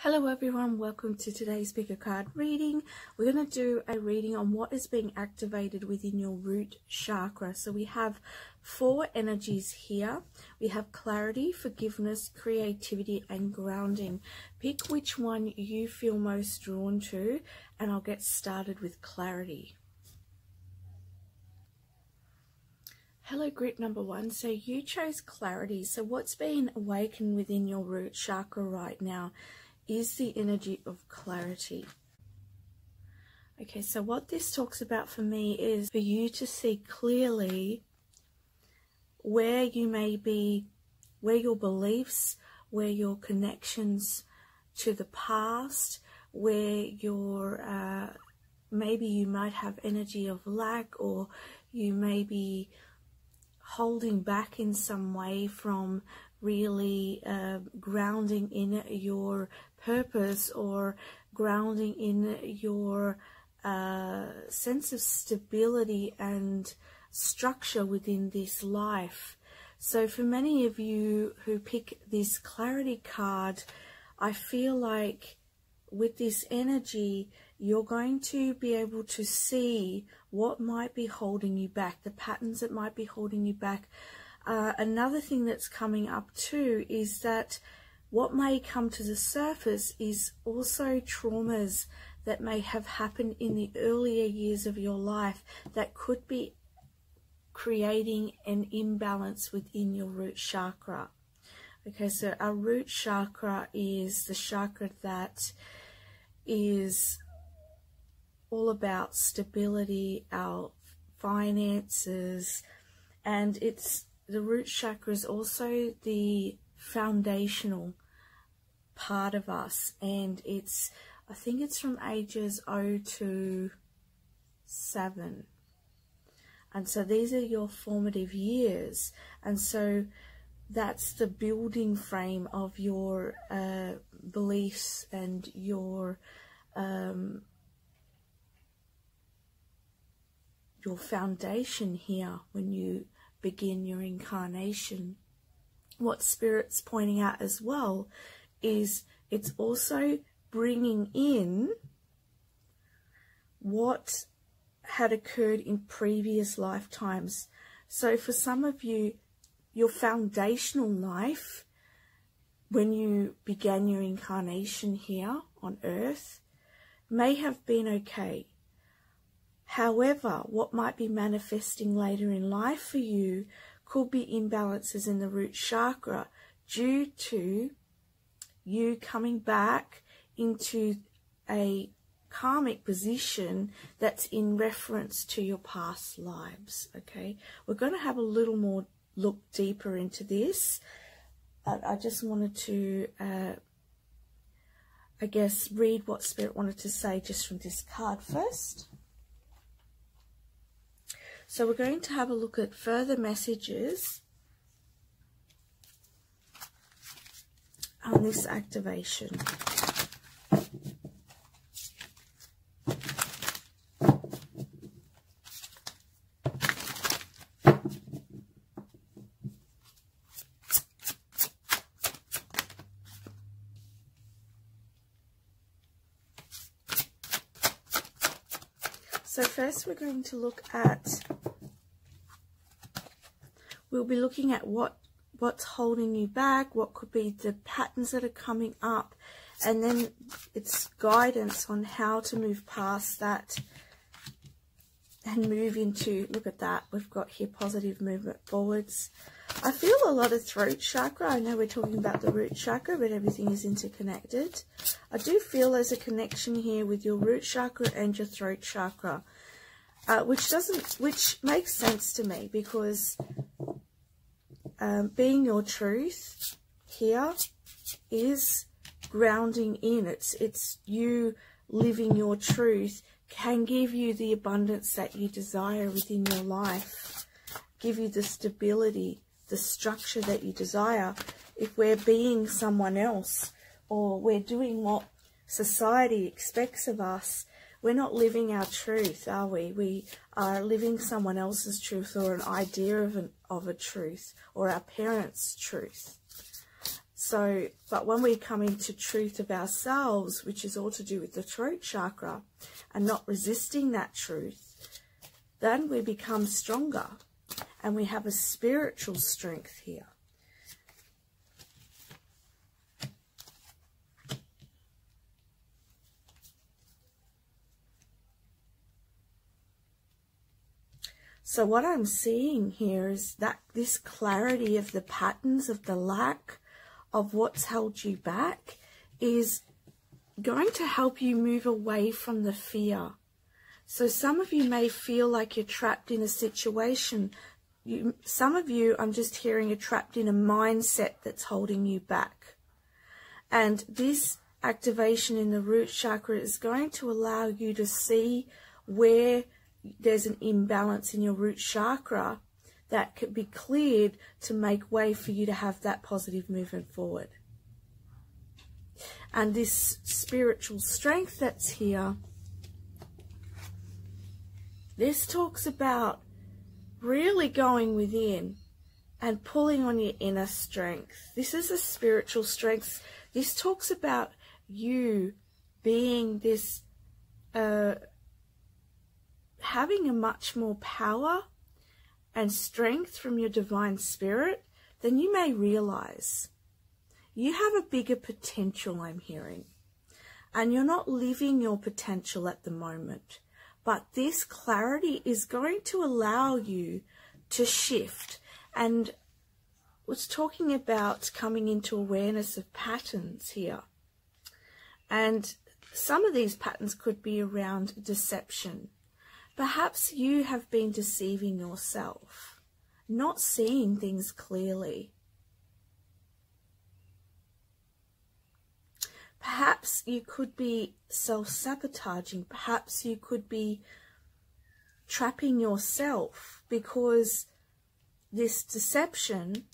Hello everyone, welcome to today's pick a card reading. We're going to do a reading on what is being activated within your root chakra. So we have 4 energies here. We have clarity, forgiveness, creativity and grounding. Pick which one you feel most drawn to and I'll get started with clarity. Hello group number 1, so you chose clarity. So what's being awakened within your root chakra right now is the energy of clarity. Okay, so what this talks about for me is for you to see clearly where you may be, where your beliefs, where your connections to the past, where your maybe you might have energy of lack, or you may be holding back in some way from really grounding in your purpose or grounding in your sense of stability and structure within this life. So for many of you who pick this clarity card, I feel like with this energy you're going to be able to see what might be holding you back, the patterns that might be holding you back. Another thing that's coming up too is that what may come to the surface is also traumas that may have happened in the earlier years of your life that could be creating an imbalance within your root chakra. Okay, so our root chakra is the chakra that is all about stability, our finances, and the root chakra is also the foundational part of us, and I think it's from ages 0 to 7, and so these are your formative years, and so that's the building frame of your beliefs and your foundation here when you begin your incarnation. What Spirit's pointing out as well is it's also bringing in what had occurred in previous lifetimes. So for some of you, your foundational life, when you began your incarnation here on earth, may have been okay. However, what might be manifesting later in life for you could be imbalances in the root chakra due to you coming back into a karmic position that's in reference to your past lives. Okay, we're going to have a little more look deeper into this. I just wanted to I guess read what Spirit wanted to say just from this card first. So we're going to have a look at further messages on this activation. So first we're going to look at, we'll be looking at what's holding you back, what could be the patterns that are coming up, and then it's guidance on how to move past that and move into, look at that, we've got here positive movement forwards. I feel a lot of throat chakra. I know we're talking about the root chakra, but everything is interconnected. I do feel there's a connection here with your root chakra and your throat chakra, which makes sense to me, because being your truth here is grounding in. It's you living your truth can give you the abundance that you desire within your life, give you the stability, the structure that you desire. If we're being someone else, or we're doing what society expects of us, we're not living our truth, are we? We are living someone else's truth, or an idea of a truth, or our parents' truth. So, but when we come into truth of ourselves, which is all to do with the throat chakra, and not resisting that truth, then we become stronger and we have a spiritual strength here. So what I'm seeing here is that this clarity of the patterns, of the lack of what's held you back, is going to help you move away from the fear. So some of you may feel like you're trapped in a situation. Some of you, I'm just hearing, are trapped in a mindset that's holding you back. And this activation in the root chakra is going to allow you to see where there's an imbalance in your root chakra that could be cleared to make way for you to have that positive movement forward. And this spiritual strength that's here, this talks about really going within and pulling on your inner strength. This is a spiritual strength. This talks about you being this having a much more power and strength from your divine spirit than you may realize. You have a bigger potential, I'm hearing, and you're not living your potential at the moment. But this clarity is going to allow you to shift. And was talking about coming into awareness of patterns here. And some of these patterns could be around deception. Perhaps you have been deceiving yourself, not seeing things clearly. Perhaps you could be self-sabotaging. Perhaps you could be trapping yourself because this deception,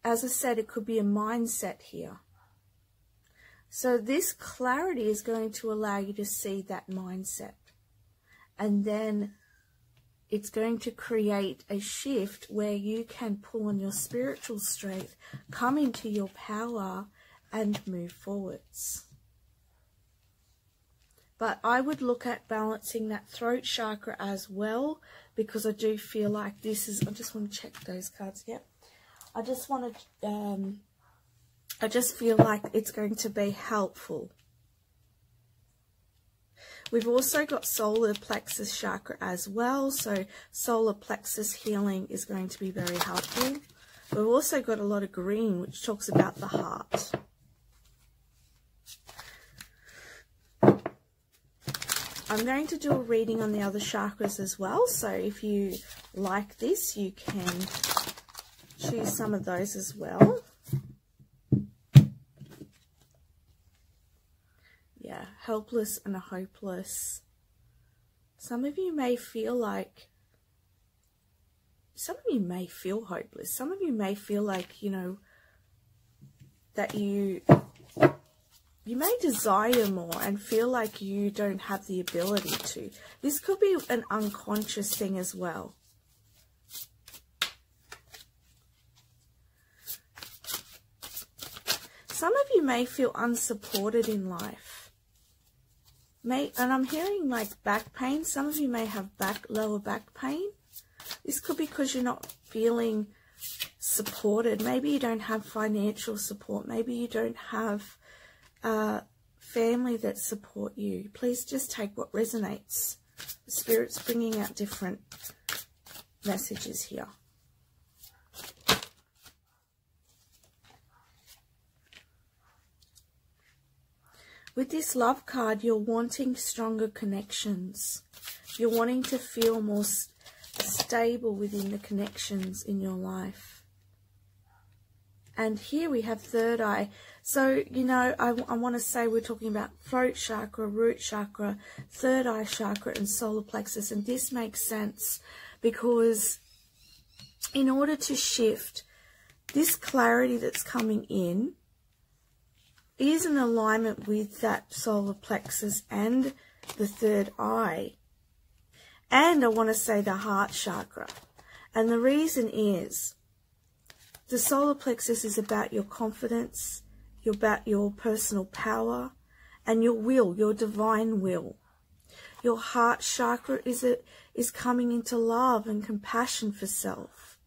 as I said, it could be a mindset here. So this clarity is going to allow you to see that mindset. And then it's going to create a shift where you can pull on your spiritual strength, come into your power, and move forwards. But I would look at balancing that throat chakra as well, because I do feel like this is, I just want to check those cards. Yep. I just want to, I just feel like it's going to be helpful. We've also got solar plexus chakra as well. So solar plexus healing is going to be very helpful. We've also got a lot of green, which talks about the heart. I'm going to do a reading on the other chakras as well. So if you like this, you can choose some of those as well. Yeah, helpless and hopeless. Some of you may feel like, some of you may feel hopeless. Some of you may feel like, you know, that you may desire more and feel like you don't have the ability to. This could be an unconscious thing as well. Some of you may feel unsupported in life. And I'm hearing like back pain. Some of you may have lower back pain. This could be because you're not feeling supported. Maybe you don't have financial support. Maybe you don't have family that support you. Please just take what resonates. The Spirit's bringing out different messages here. With this love card, you're wanting stronger connections. You're wanting to feel more stable within the connections in your life. And here we have third eye. So, you know, I want to say we're talking about throat chakra, root chakra, third eye chakra, and solar plexus. And this makes sense because in order to shift, this clarity that's coming in is in alignment with that solar plexus and the third eye. And I want to say the heart chakra. And the reason is The solar plexus is about your confidence, about your personal power, and your will, your divine will. Your heart chakra is coming into love and compassion for self.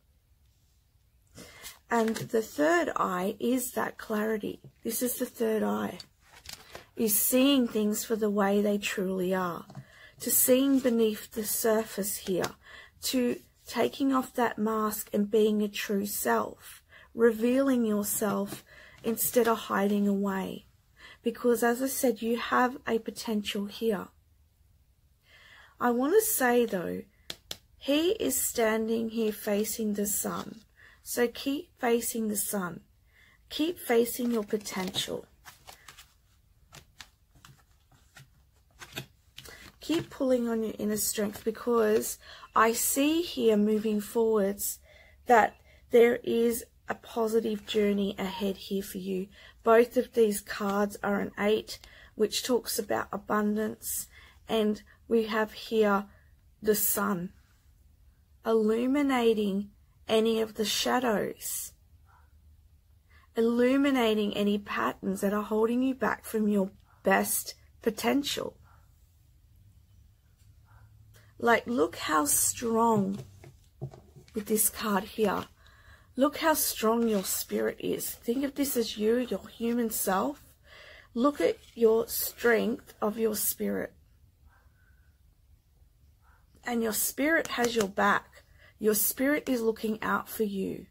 And the third eye is that clarity. This is the third eye. Is seeing things for the way they truly are. To seeing beneath the surface here. To taking off that mask and being a true self. Revealing yourself instead of hiding away. Because as I said, you have a potential here. I want to say though, he is standing here facing the sun. So keep facing the sun. Keep facing your potential. Keep pulling on your inner strength, because I see here moving forwards that there is a positive journey ahead here for you. Both of these cards are an 8, which talks about abundance, and we have here the sun illuminating any of the shadows, illuminating any patterns that are holding you back from your best potential. Like, look how strong with this card here. Look how strong your spirit is. Think of this as you, your human self. Look at your strength of your spirit. And your spirit has your back. Your spirit is looking out for you.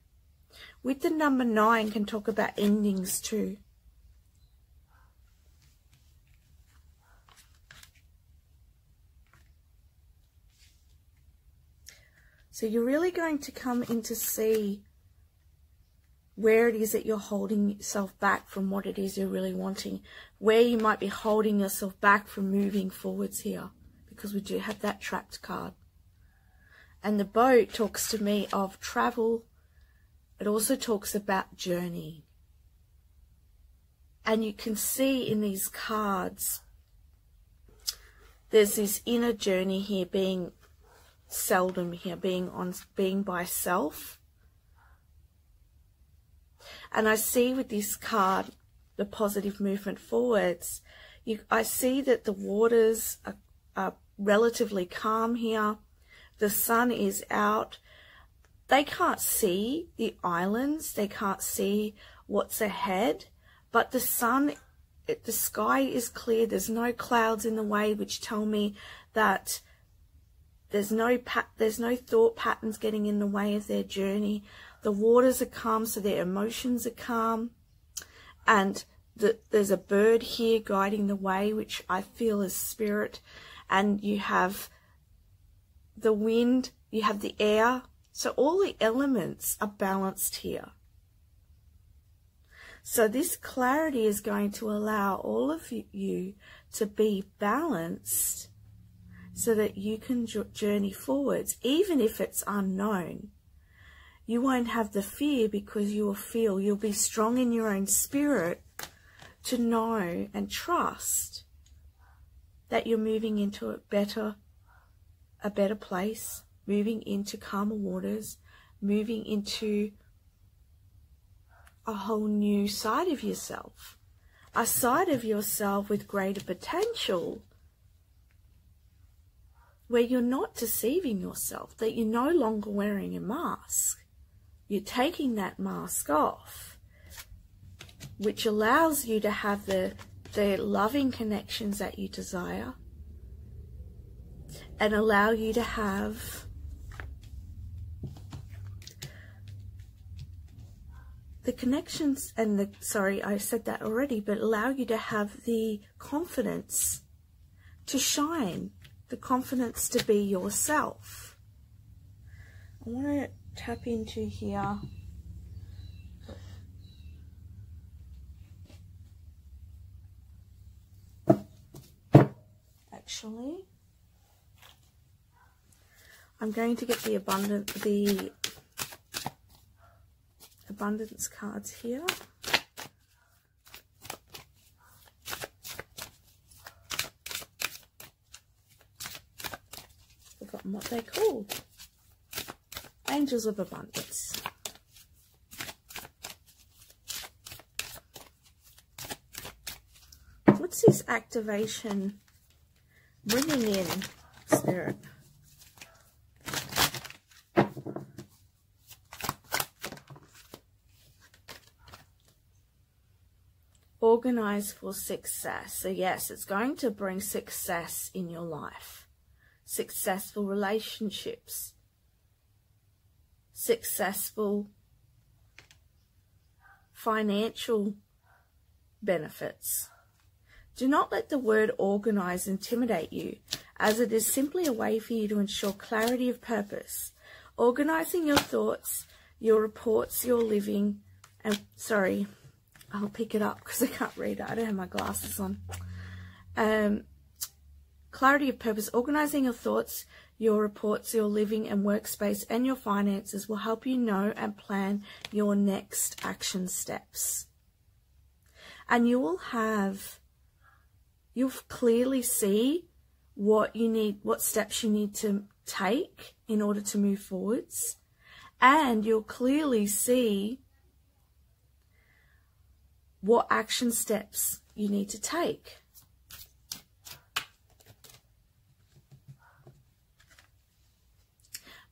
With the number 9 can talk about endings too. So you're really going to come in to see where it is that you're holding yourself back from what it is you're really wanting. Where you might be holding yourself back from moving forwards here. Because we do have that trapped card. And the boat talks to me of travel. It also talks about journey. And you can see in these cards, there's this inner journey here being seldom here, being by self. And I see with this card, the positive movement forwards, I see that the waters are relatively calm here. The sun is out. They can't see the islands. They can't see what's ahead. But the sun, the sky is clear. There's no clouds in the way, which tell me that there's no thought patterns getting in the way of their journey. The waters are calm, so their emotions are calm. And there's a bird here guiding the way, which I feel is spirit. And you have the wind, you have the air. So all the elements are balanced here. So this clarity is going to allow all of you to be balanced so that you can journey forwards, even if it's unknown. You won't have the fear because you will feel, you'll be strong in your own spirit to know and trust that you're moving into a better place, moving into calmer waters, moving into a whole new side of yourself, a side of yourself with greater potential, where you're not deceiving yourself, that you're no longer wearing a mask. You're taking that mask off, which allows you to have the loving connections that you desire, and allow you to have the connections and the, sorry, I said that already, but allow you to have the confidence to shine, the confidence to be yourself. I want to tap into here. Actually, I'm going to get the abundance cards here. Forgotten what they're called. Angels of Abundance. what's this activation bringing in, Spirit? Organize for success. So yes, it's going to bring success in your life. Successful relationships. Successful financial benefits. Do not let the word organize intimidate you, as it is simply a way for you to ensure clarity of purpose. Organizing your thoughts, your reports, your living, and sorry, I'll pick it up because I can't read it. I don't have my glasses on. Clarity of purpose. Organizing your thoughts, your reports, your living and workspace, and your finances will help you know and plan your next action steps. And you'll clearly see what you need, what steps you need to take in order to move forwards. And you'll clearly see what action steps you need to take.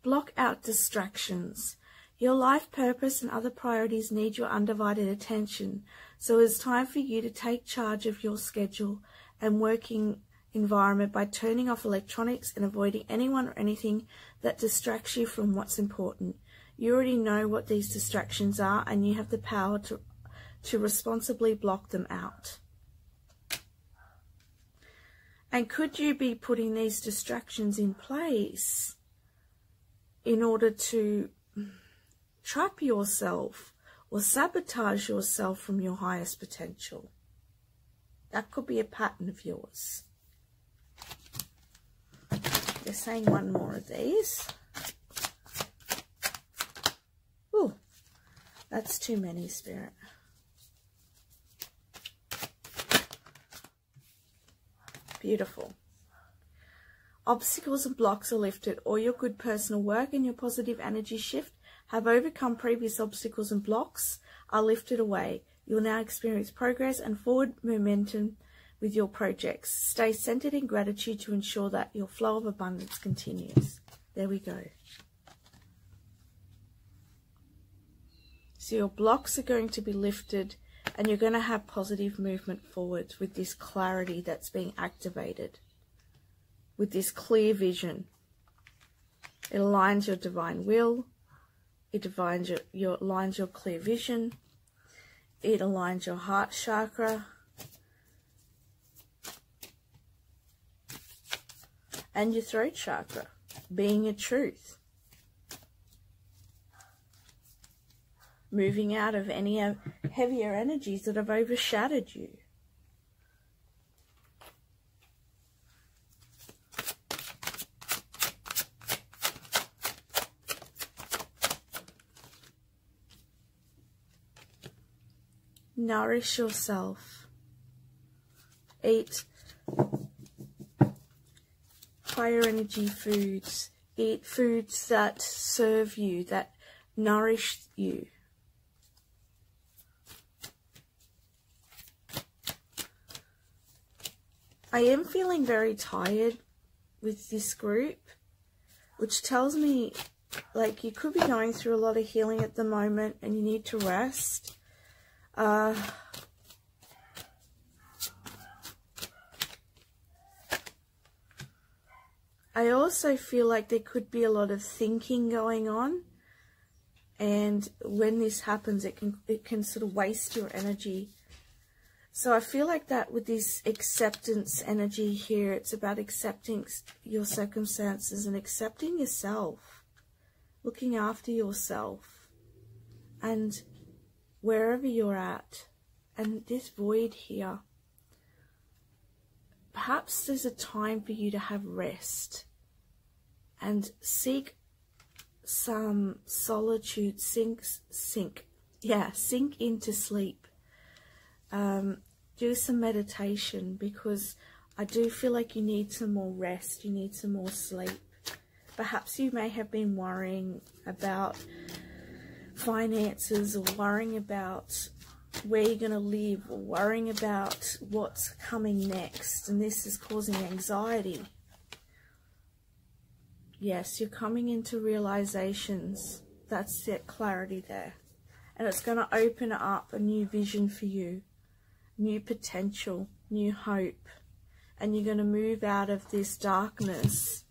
Block out distractions. Your life purpose and other priorities need your undivided attention, so it's time for you to take charge of your schedule and working environment by turning off electronics and avoiding anyone or anything that distracts you from what's important. You already know what these distractions are, and you have the power to responsibly block them out. And could you be putting these distractions in place in order to trap yourself or sabotage yourself from your highest potential? That could be a pattern of yours. They're saying one more of these. Ooh, that's too many, Spirit. Beautiful. Obstacles and blocks are lifted. All your good personal work and your positive energy shift have overcome previous obstacles and blocks are lifted away. You will now experience progress and forward momentum with your projects. Stay centered in gratitude to ensure that your flow of abundance continues. There we go. So your blocks are going to be lifted, and you're going to have positive movement forward with this clarity that's being activated, with this clear vision. It aligns your divine will. It aligns your clear vision. It aligns your heart chakra. And your throat chakra, being your truth. Moving out of any heavier energies that have overshadowed you. Nourish yourself. Eat higher energy foods. Eat foods that serve you, that nourish you. I am feeling very tired with this group, which tells me like you could be going through a lot of healing at the moment and you need to rest. I also feel like there could be a lot of thinking going on, and when this happens it can sort of waste your energy. So I feel like that with this acceptance energy here, it's about accepting your circumstances and accepting yourself, looking after yourself, and wherever you're at. And this void here, perhaps there's a time for you to have rest and seek some solitude, sink into sleep. Do some meditation, because I do feel like you need some more rest, you need some more sleep. Perhaps you may have been worrying about finances or worrying about where you're going to live, or worrying about what's coming next, and this is causing anxiety. Yes, you're coming into realizations. That's that clarity there. And it's going to open up a new vision for you, new potential, new hope. And you're going to move out of this darkness.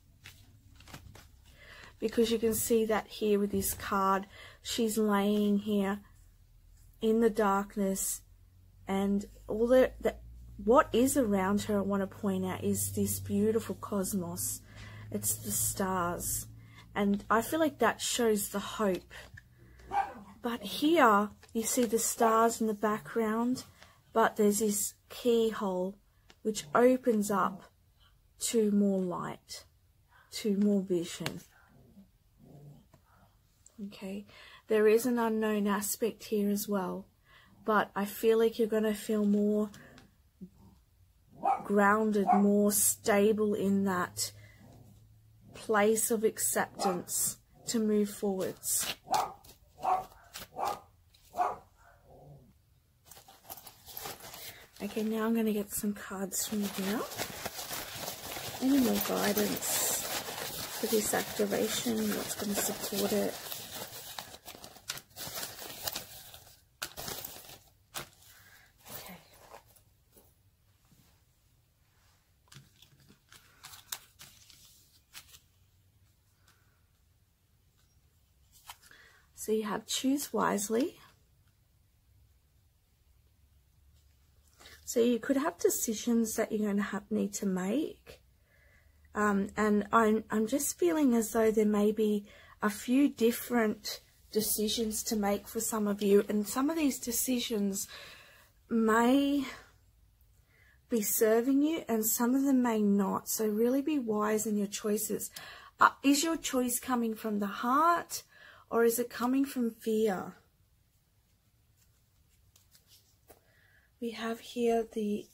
Because you can see that here with this card. She's laying here in the darkness. And all what is around her, I want to point out, is this beautiful cosmos. It's the stars. And I feel like that shows the hope. But here, you see the stars in the background, but there's this keyhole which opens up to more light, to more vision. Okay, there is an unknown aspect here as well, but I feel like you're going to feel more grounded, more stable in that place of acceptance to move forwards. Okay, now I'm going to get some cards from here. Any more guidance for this activation? What's going to support it? Okay. So you have choose wisely. So you could have decisions that you're going to need to make. And I'm just feeling as though there may be a few different decisions to make for some of you. And some of these decisions may be serving you and some of them may not. So really be wise in your choices. Is your choice coming from the heart or is it coming from fear? We have here the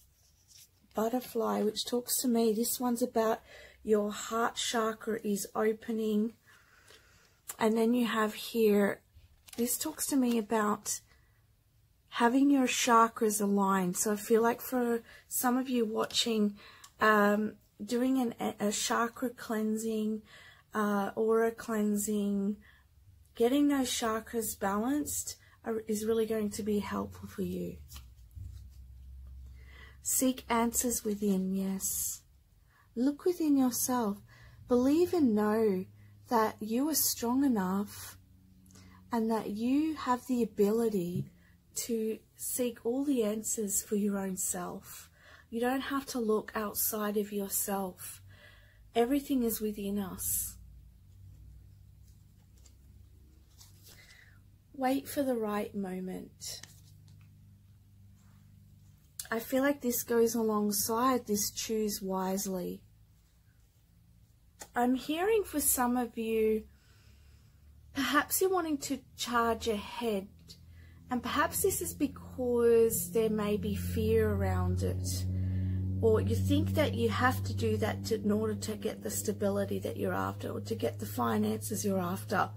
butterfly, which talks to me. This one's about your heart chakra is opening. And then you have here, this talks to me about having your chakras aligned. So I feel like for some of you watching, doing a chakra cleansing, aura cleansing, getting those chakras balanced is really going to be helpful for you. Seek answers within, yes. Look within yourself. Believe and know that you are strong enough and that you have the ability to seek all the answers for your own self. You don't have to look outside of yourself. Everything is within us. Wait for the right moment. I feel like this goes alongside this choose wisely. I'm hearing for some of you, perhaps you're wanting to charge ahead, and perhaps this is because there may be fear around it, or you think that you have to do that in order to get the stability that you're after, or to get the finances you're after.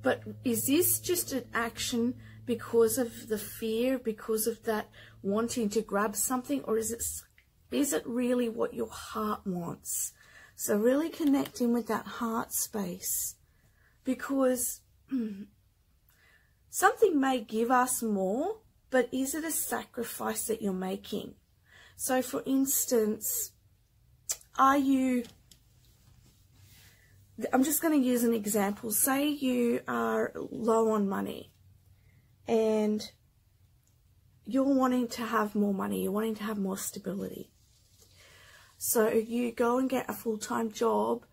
But is this just an action because of the fear, because of that wanting to grab something, or is it really what your heart wants? So really connecting with that heart space, because something may give us more, but is it a sacrifice that you're making? So for instance, I'm just going to use an example. Say you are low on money and you're wanting to have more money, you're wanting to have more stability. So you go and get a full-time job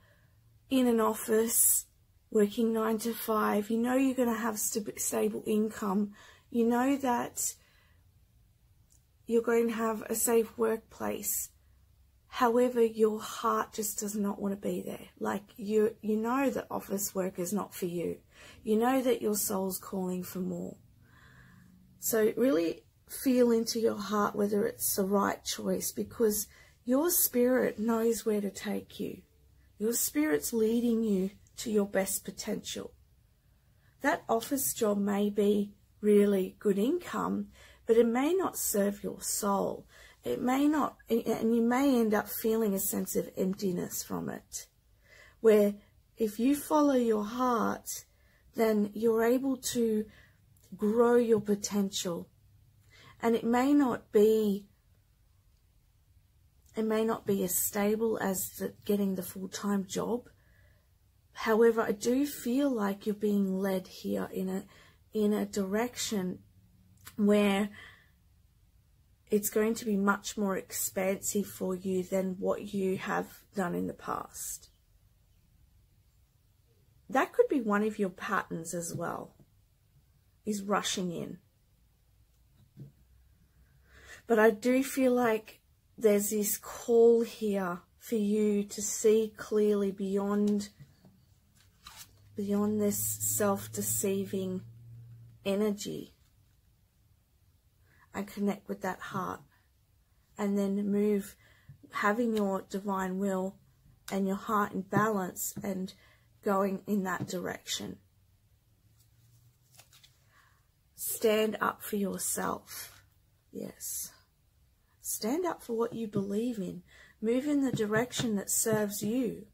in an office, working 9 to 5. You know you're going to have stable income. You know that you're going to have a safe workplace. However, your heart just does not want to be there. Like you know that office work is not for you. You know that your soul's calling for more. So really feel into your heart whether it's the right choice, because your spirit knows where to take you. Your spirit's leading you to your best potential. That office job may be really good income, but it may not serve your soul. It may not, and you may end up feeling a sense of emptiness from it, where if you follow your heart, then you're able to grow your potential. And it may not be as stable as getting the full-time job. However, I do feel like you're being led here in a direction where it's going to be much more expansive for you than what you have done in the past. That could be one of your patterns as well, is rushing in. But I do feel like there's this call here for you to see clearly beyond this self-deceiving energy and connect with that heart, and then move, having your divine will and your heart in balance and going in that direction. Stand up for yourself. Yes. Stand up for what you believe in. Move in the direction that serves you.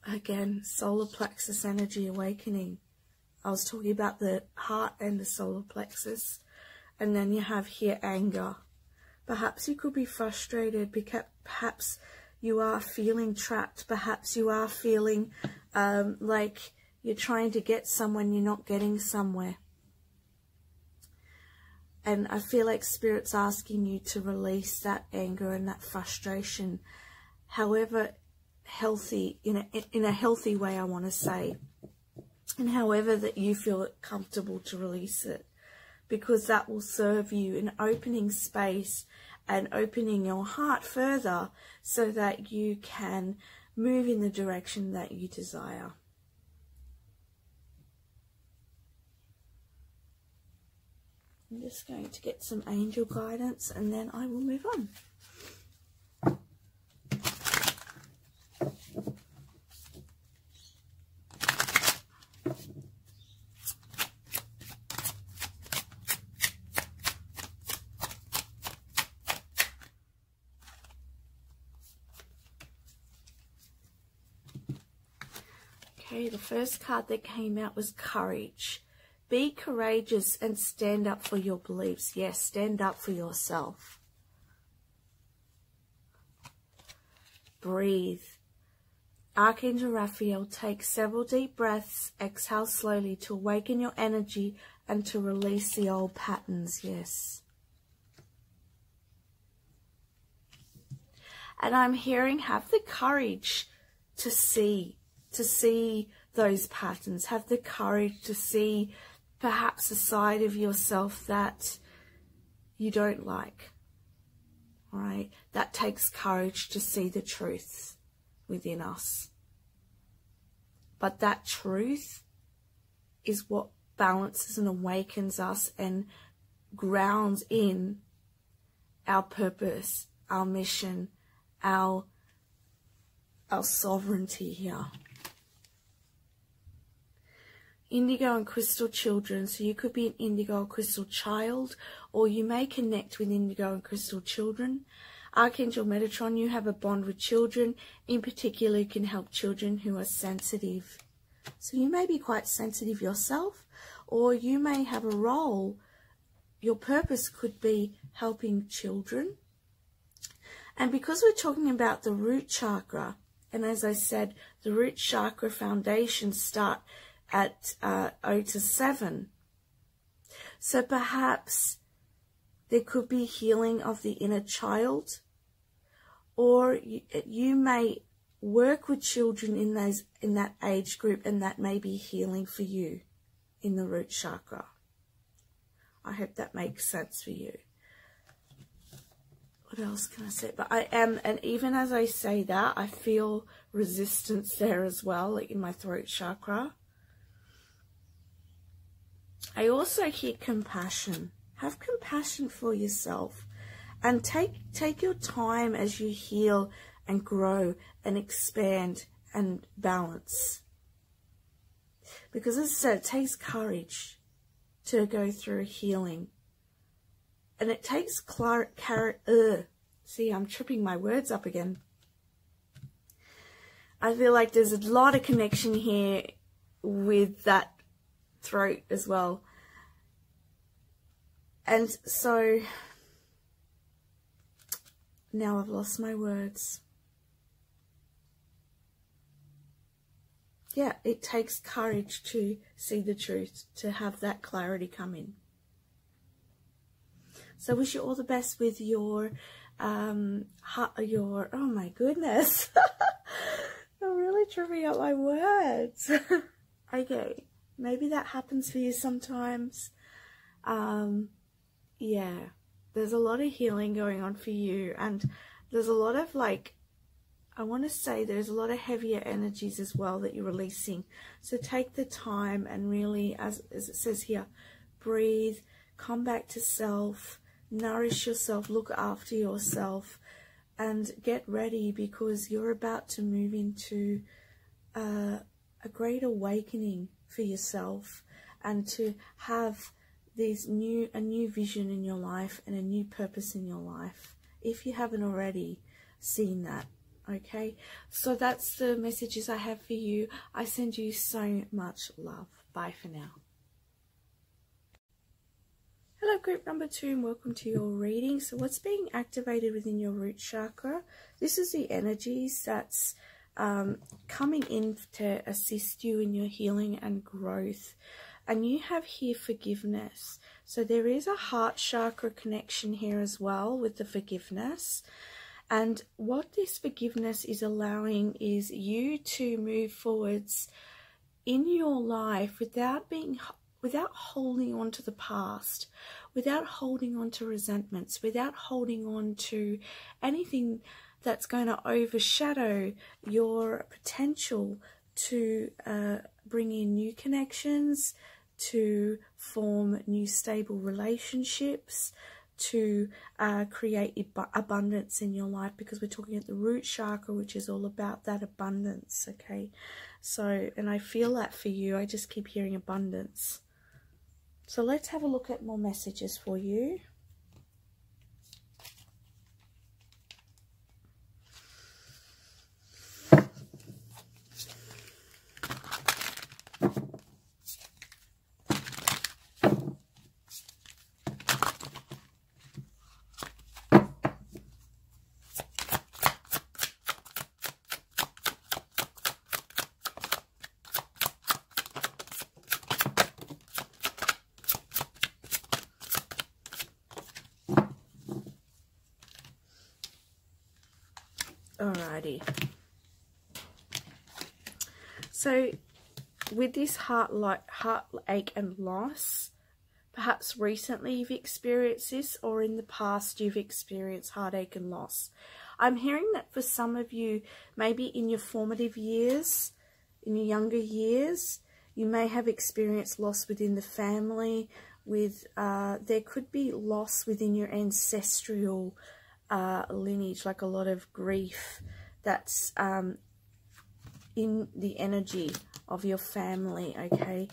Again, solar plexus energy awakening. I was talking about the heart and the solar plexus. And then you have here anger. Perhaps you could be frustrated because perhaps you are feeling trapped. Perhaps you are feeling like you're trying to get somewhere and you're not getting somewhere. And I feel like Spirit's asking you to release that anger and that frustration, however healthy, in a healthy way, I want to say, and however that you feel it comfortable to release it, because that will serve you in opening space and opening your heart further so that you can move in the direction that you desire. I'm just going to get some angel guidance and then I will move on. Okay, the first card that came out was courage. Be courageous and stand up for your beliefs. Yes, stand up for yourself. Breathe. Archangel Raphael, take several deep breaths. Exhale slowly to awaken your energy and to release the old patterns. Yes. And I'm hearing, have the courage to see those patterns. Have the courage to see perhaps a side of yourself that you don't like. All right? That takes courage to see the truth within us. But that truth is what balances and awakens us and grounds in our purpose, our mission, our sovereignty here. Indigo and crystal children, so you could be an indigo or crystal child, or you may connect with indigo and crystal children. Archangel Metatron, you have a bond with children. In particular, you can help children who are sensitive. So you may be quite sensitive yourself, or you may have a role. Your purpose could be helping children. And because we're talking about the root chakra, and as I said, the root chakra foundations start at 0 to 7. So perhaps there could be healing of the inner child, or you may work with children in that age group, and that may be healing for you in the root chakra. I hope that makes sense for you. What else can I say? But I am, and even as I say that, I feel resistance there as well, like in my throat chakra. I also hear compassion. Have compassion for yourself and take your time as you heal and grow and expand and balance. Because as I said, it takes courage. to go through healing. And it takes see, I'm tripping my words up again. I feel like there's a lot of connection here with that throat as well. And so now I've lost my words. Yeah, it takes courage to see the truth, to have that clarity come in. So I wish you all the best with your oh my goodness. I'm really tripping up my words. Okay, maybe that happens for you sometimes. Yeah, there's a lot of healing going on for you, and there's a lot of, like, I want to say there's a lot of heavier energies as well that you're releasing. So take the time and really, as it says here, breathe, come back to self, nourish yourself, look after yourself, and get ready, because you're about to move into a great awakening for yourself, and to have a new vision in your life and a new purpose in your life, if you haven't already seen that. Okay, so that's the messages I have for you. I send you so much love. Bye for now. Hello, group number 2, and welcome to your reading. So what's being activated within your root chakra? This is the energies that's coming in to assist you in your healing and growth. And you have here forgiveness. So there is a heart chakra connection here as well with the forgiveness. And what this forgiveness is allowing is you to move forwards in your life without holding on to the past, without holding on to resentments, without holding on to anything that's going to overshadow your potential to bring in new connections, to form new stable relationships, to create abundance in your life, because we're talking at the root chakra, which is all about that abundance. Okay, so, and I feel that for you. I just keep hearing abundance. So let's have a look at more messages for you. Alrighty. So with this heartache and loss, perhaps recently you've experienced this, or in the past you've experienced heartache and loss. I'm hearing that for some of you, maybe in your formative years, in your younger years, you may have experienced loss within the family. There could be loss within your ancestral lineage, like a lot of grief that's in the energy of your family. Okay,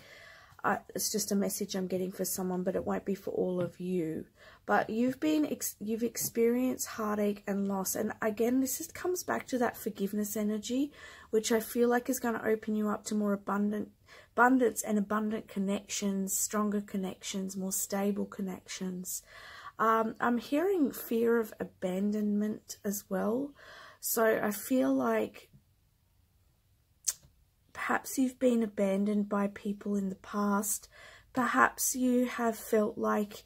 it's just a message I'm getting for someone, but it won't be for all of you. But you've experienced heartache and loss, and again, this comes back to that forgiveness energy, which I feel like is going to open you up to more abundance and abundant connections, stronger connections, more stable connections. I'm hearing fear of abandonment as well. So I feel like perhaps you've been abandoned by people in the past. Perhaps you have felt like,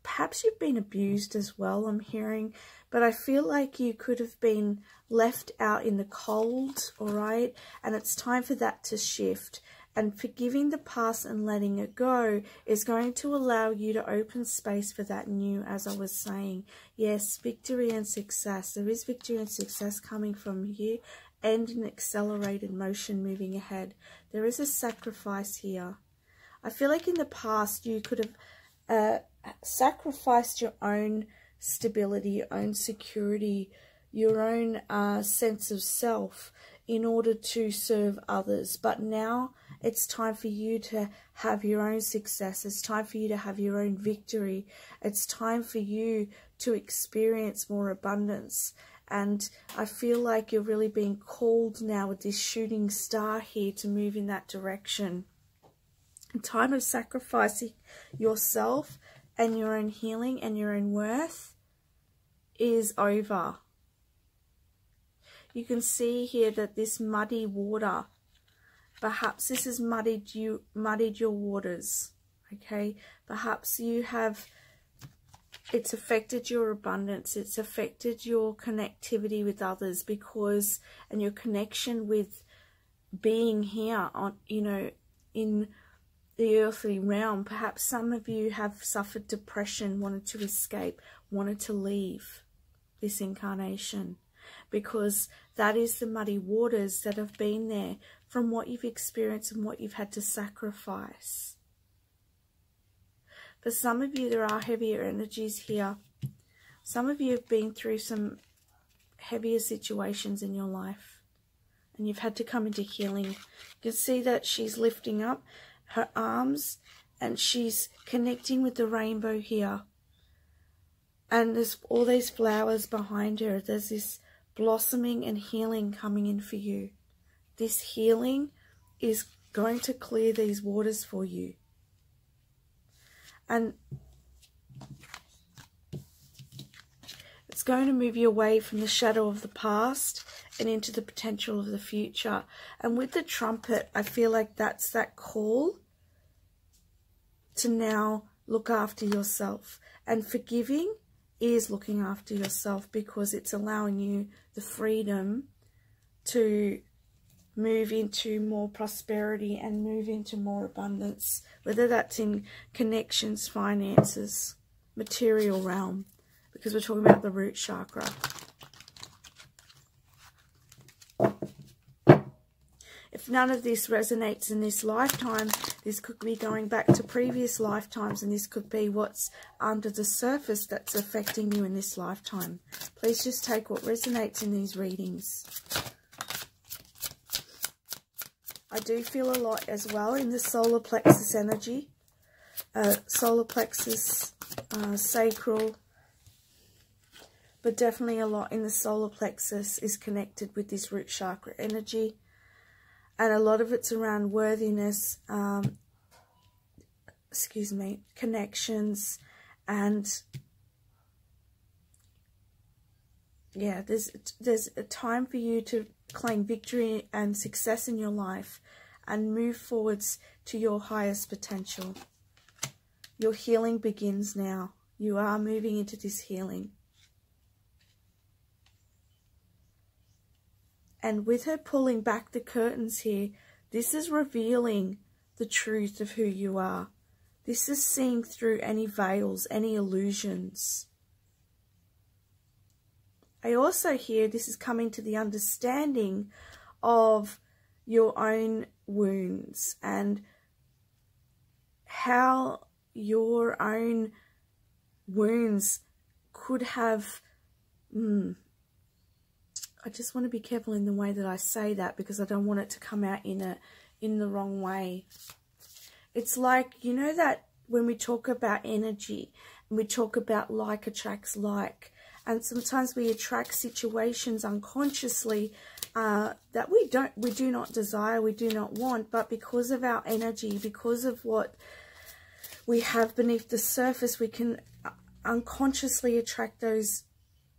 perhaps you've been abused as well, I'm hearing. But I feel like you could have been left out in the cold, all right? And it's time for that to shift. And forgiving the past and letting it go is going to allow you to open space for that new, as I was saying. Yes, victory and success. There is victory and success coming from here, and an accelerated motion moving ahead. There is a sacrifice here. I feel like in the past you could have sacrificed your own stability, your own security, your own sense of self in order to serve others. But now it's time for you to have your own success. It's time for you to have your own victory. It's time for you to experience more abundance. And I feel like you're really being called now with this shooting star here to move in that direction. A time of sacrificing yourself and your own healing and your own worth is over. You can see here that this muddy water, perhaps this has muddied your waters, okay? Perhaps you have, it's affected your abundance, it's affected your connectivity with others, because, and your connection with being here on, you know, in the earthly realm. Perhaps some of you have suffered depression, wanted to escape, wanted to leave this incarnation, because that is the muddy waters that have been there from what you've experienced and what you've had to sacrifice. For some of you, there are heavier energies here. Some of you have been through some heavier situations in your life, and you've had to come into healing. You can see that she's lifting up her arms and she's connecting with the rainbow here. And there's all these flowers behind her. There's this blossoming and healing coming in for you. This healing is going to clear these waters for you. And it's going to move you away from the shadow of the past and into the potential of the future. And with the trumpet, I feel like that's that call to now look after yourself. And forgiving is looking after yourself, because it's allowing you the freedom to move into more prosperity and move into more abundance, whether that's in connections, finances, material realm, because we're talking about the root chakra. If none of this resonates in this lifetime, this could be going back to previous lifetimes, and this could be what's under the surface that's affecting you in this lifetime. Please just take what resonates in these readings. I do feel a lot as well in the solar plexus energy. Solar plexus, sacral, but definitely a lot in the solar plexus is connected with this root chakra energy. And a lot of it's around worthiness, connections, and yeah, there's a time for you to claim victory and success in your life and move forwards to your highest potential. Your healing begins now. You are moving into this healing. And with her pulling back the curtains here, this is revealing the truth of who you are. This is seeing through any veils, any illusions. I also hear this is coming to the understanding of your own wounds and how your own wounds could have... I just want to be careful in the way that I say that, because I don't want it to come out in the wrong way. It's like, you know that when we talk about energy, and we talk about like attracts like, and sometimes we attract situations unconsciously that we do not desire, we do not want, but because of our energy, because of what we have beneath the surface, we can unconsciously attract those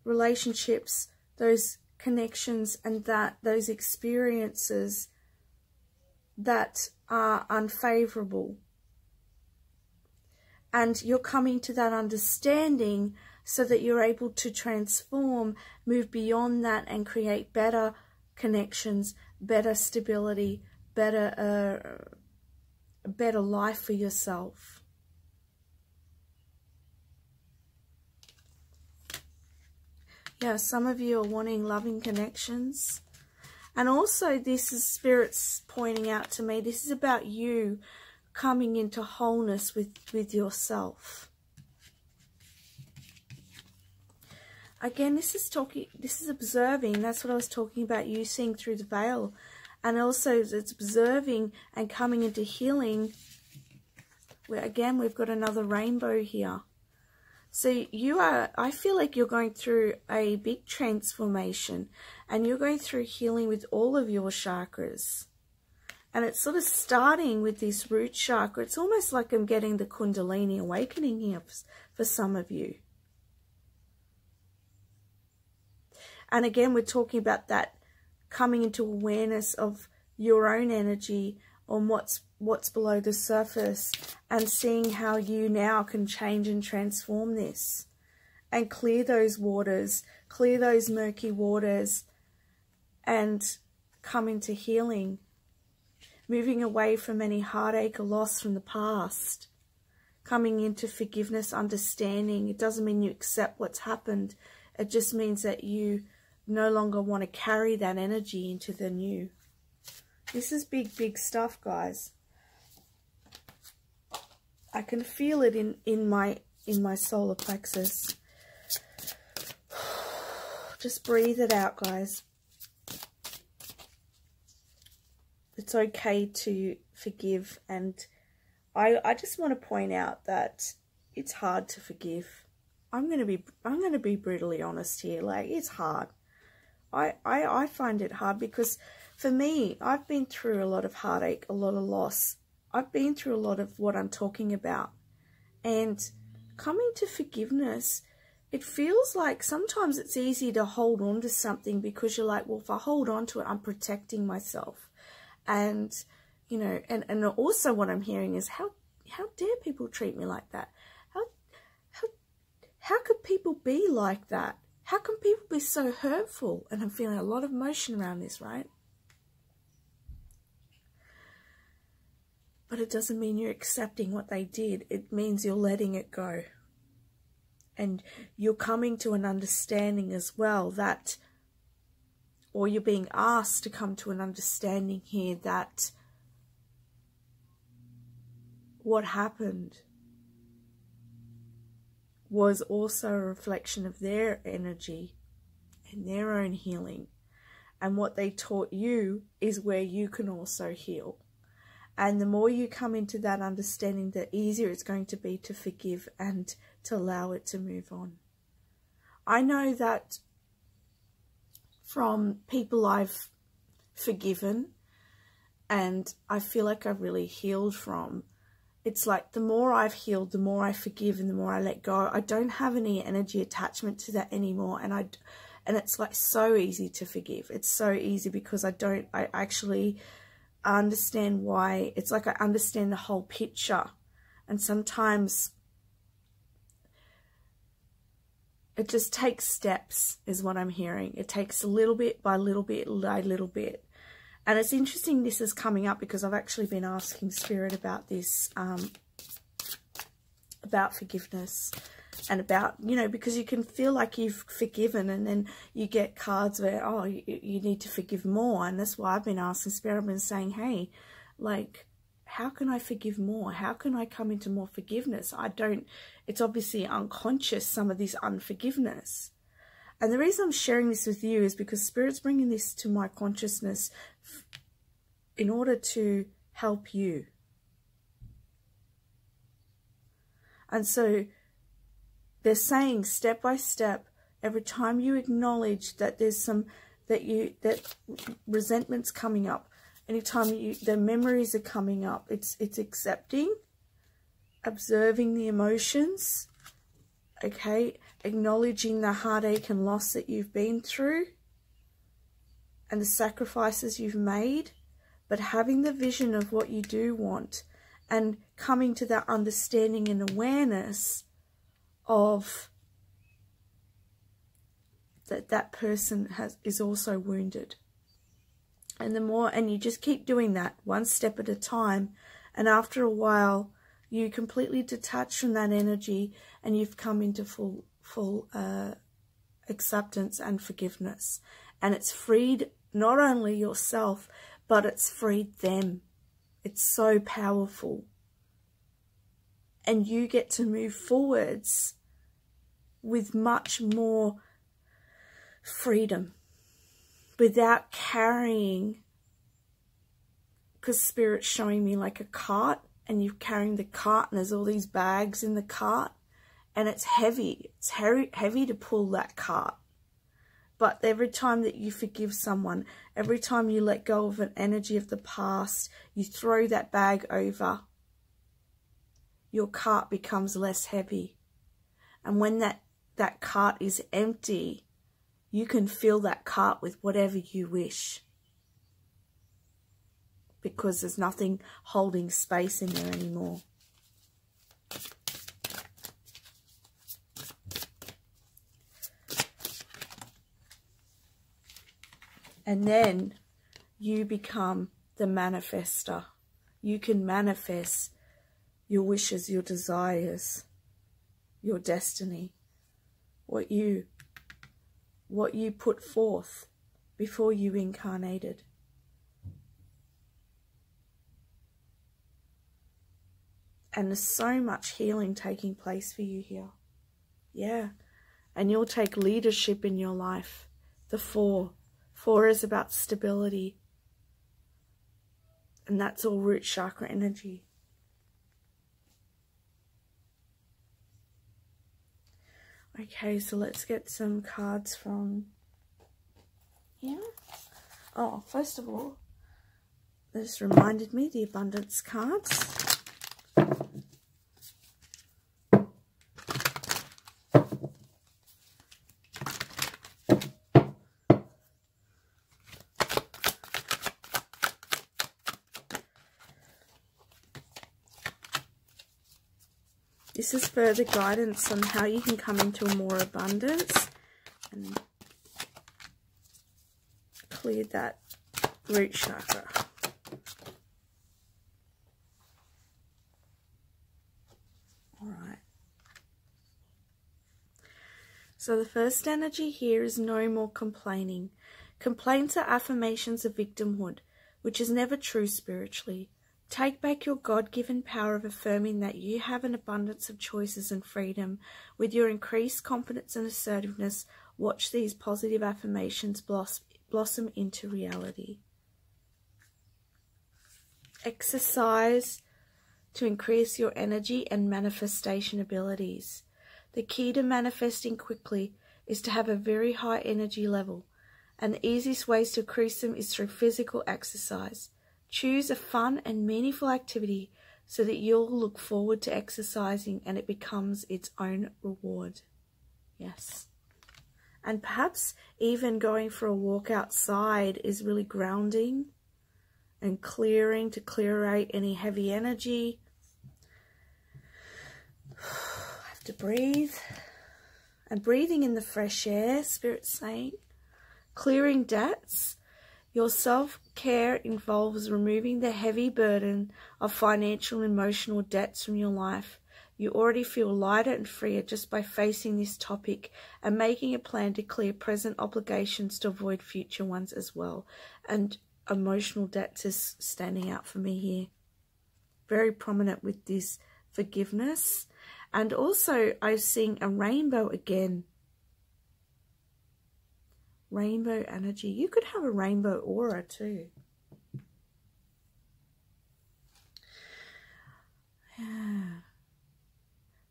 relationships, those connections, and those experiences that are unfavorable. And you're coming to that understanding so that you're able to transform, move beyond that, and create better connections, better stability, better life for yourself. Yeah, some of you are wanting loving connections. And also this is Spirit's pointing out to me, this is about you coming into wholeness with yourself. Again, this is observing. That's what I was talking about, you seeing through the veil. And also it's observing and coming into healing. Where again, we've got another rainbow here. So I feel like you're going through a big transformation, and you're going through healing with all of your chakras. And it's sort of starting with this root chakra. It's almost like I'm getting the Kundalini awakening here for some of you. And again, we're talking about that coming into awareness of your own energy on what's below the surface, and seeing how you now can change and transform this and clear those waters, clear those murky waters, and come into healing, moving away from any heartache or loss from the past, coming into forgiveness, understanding. It doesn't mean you accept what's happened. It just means that you no longer want to carry that energy into the new. This is big, big stuff, guys. I can feel it in my solar plexus. Just breathe it out, guys. It's okay to forgive, and I just want to point out that it's hard to forgive. I'm gonna be brutally honest here. Like, it's hard. I find it hard because for me, I've been through a lot of heartache, a lot of loss. I've been through a lot of what I'm talking about. And coming to forgiveness, it feels like sometimes it's easy to hold on to something because you're like, well, if I hold on to it, I'm protecting myself. And, you know, and also what I'm hearing is how dare people treat me like that? How could people be like that? How can people be so hurtful? And I'm feeling a lot of emotion around this, right? But it doesn't mean you're accepting what they did. It means you're letting it go. And you're coming to an understanding as well that, or you're being asked to come to an understanding here that what happened was also a reflection of their energy and their own healing. And what they taught you is where you can also heal. And the more you come into that understanding, the easier it's going to be to forgive and to allow it to move on. I know that from people I've forgiven and I feel like I've really healed from, it's like the more I've healed, the more I forgive and the more I let go. I don't have any energy attachment to that anymore. And it's like so easy to forgive. It's so easy because I actually understand why. It's like I understand the whole picture, and sometimes it just takes steps is what I'm hearing. It takes a little bit by little bit by little bit. And it's interesting this is coming up because I've actually been asking Spirit about this, about forgiveness and about, you know, because you can feel like you've forgiven and then you get cards where, oh, you need to forgive more. And that's why I've been asking Spirit. I've been saying, hey, like, how can I forgive more? How can I come into more forgiveness? It's obviously unconscious, some of this unforgiveness. And the reason I'm sharing this with you is because Spirit's bringing this to my consciousness in order to help you. And so they're saying step by step, every time you acknowledge that there's that resentment's coming up, anytime the memories are coming up, it's accepting, observing the emotions, okay, acknowledging the heartache and loss that you've been through and the sacrifices you've made, but having the vision of what you do want and coming to that understanding and awareness of that person is also wounded. And you just keep doing that one step at a time, and after a while you completely detach from that energy and you've come into full acceptance and forgiveness. And it's freed not only yourself, but it's freed them. It's so powerful. And you get to move forwards with much more freedom without carrying, because Spirit's showing me like a cart, and you're carrying the cart and there's all these bags in the cart and it's heavy. It's heavy to pull that cart. But every time that you forgive someone, every time you let go of an energy of the past, you throw that bag over, your cart becomes less heavy. And when that cart is empty, you can fill that cart with whatever you wish, because there's nothing holding space in there anymore. And then you become the manifester. You can manifest your wishes, your desires, your destiny, what you put forth before you incarnated. And there's so much healing taking place for you here. Yeah. And you'll take leadership in your life. The 4. 4 is about stability. And that's all root chakra energy. Okay, so let's get some cards from here. Oh, first of all, this reminded me, the abundance cards. This is further guidance on how you can come into more abundance and clear that root chakra. All right. So the first energy here is no more complaining. Complaints are affirmations of victimhood, which is never true spiritually. Take back your God-given power of affirming that you have an abundance of choices and freedom. With your increased confidence and assertiveness, watch these positive affirmations blossom into reality. Exercise to increase your energy and manifestation abilities. The key to manifesting quickly is to have a very high energy level, and the easiest ways to increase them is through physical exercise. Choose a fun and meaningful activity so that you'll look forward to exercising and it becomes its own reward. Yes. And perhaps even going for a walk outside is really grounding and clearing to clear out any heavy energy. I have to breathe. And breathing in the fresh air, Spirit's saying. Clearing debts. Your self-care involves removing the heavy burden of financial and emotional debts from your life. You already feel lighter and freer just by facing this topic and making a plan to clear present obligations to avoid future ones as well. And emotional debts is standing out for me here. Very prominent with this forgiveness. And also I'm seeing a rainbow again. Rainbow energy. You could have a rainbow aura too. Yeah.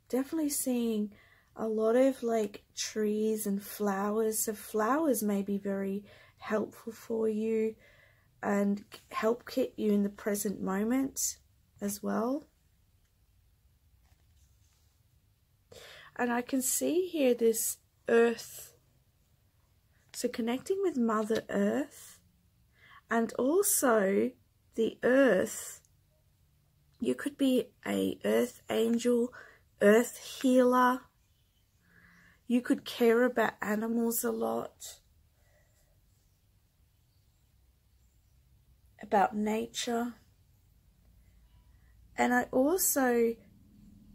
Definitely seeing a lot of like trees and flowers. So flowers may be very helpful for you and help keep you in the present moment as well. And I can see here this earth. So connecting with Mother Earth, and also the earth. You could be a earth angel, earth healer. You could care about animals a lot, about nature. And I also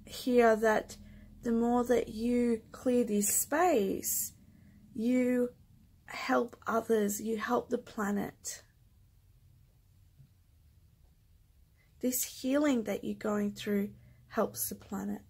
hear that the more that you clear this space, you help others, you help the planet. This healing that you're going through helps the planet.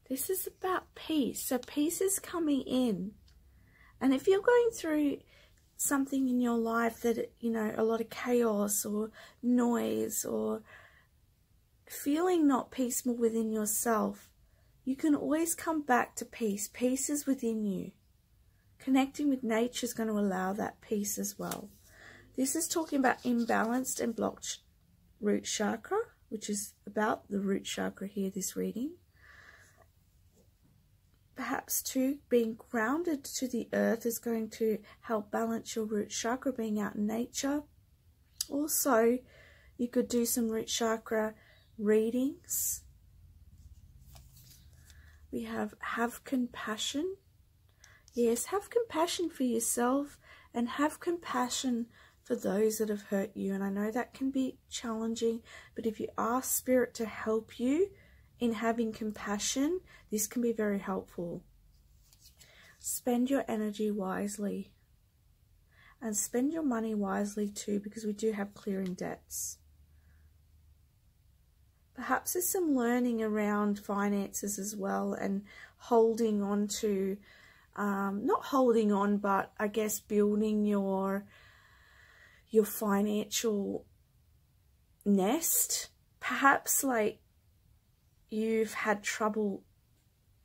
This is about peace. So peace is coming in. And if you're going through something in your life that, you know, a lot of chaos or noise or feeling not peaceful within yourself, you can always come back to peace. Peace is within you. Connecting with nature is going to allow that peace as well. This is talking about imbalanced and blocked root chakra, which is about the root chakra here, this reading. Perhaps too, being grounded to the earth is going to help balance your root chakra, being out in nature. Also, you could do some root chakra readings. We have compassion. Yes, have compassion for yourself and have compassion for those that have hurt you. And I know that can be challenging, but if you ask Spirit to help you in having compassion, this can be very helpful. Spend your energy wisely. And spend your money wisely too, because we do have clearing debts. Perhaps there's some learning around finances as well, and holding on to, not holding on, but I guess building your financial nest. Perhaps like you've had trouble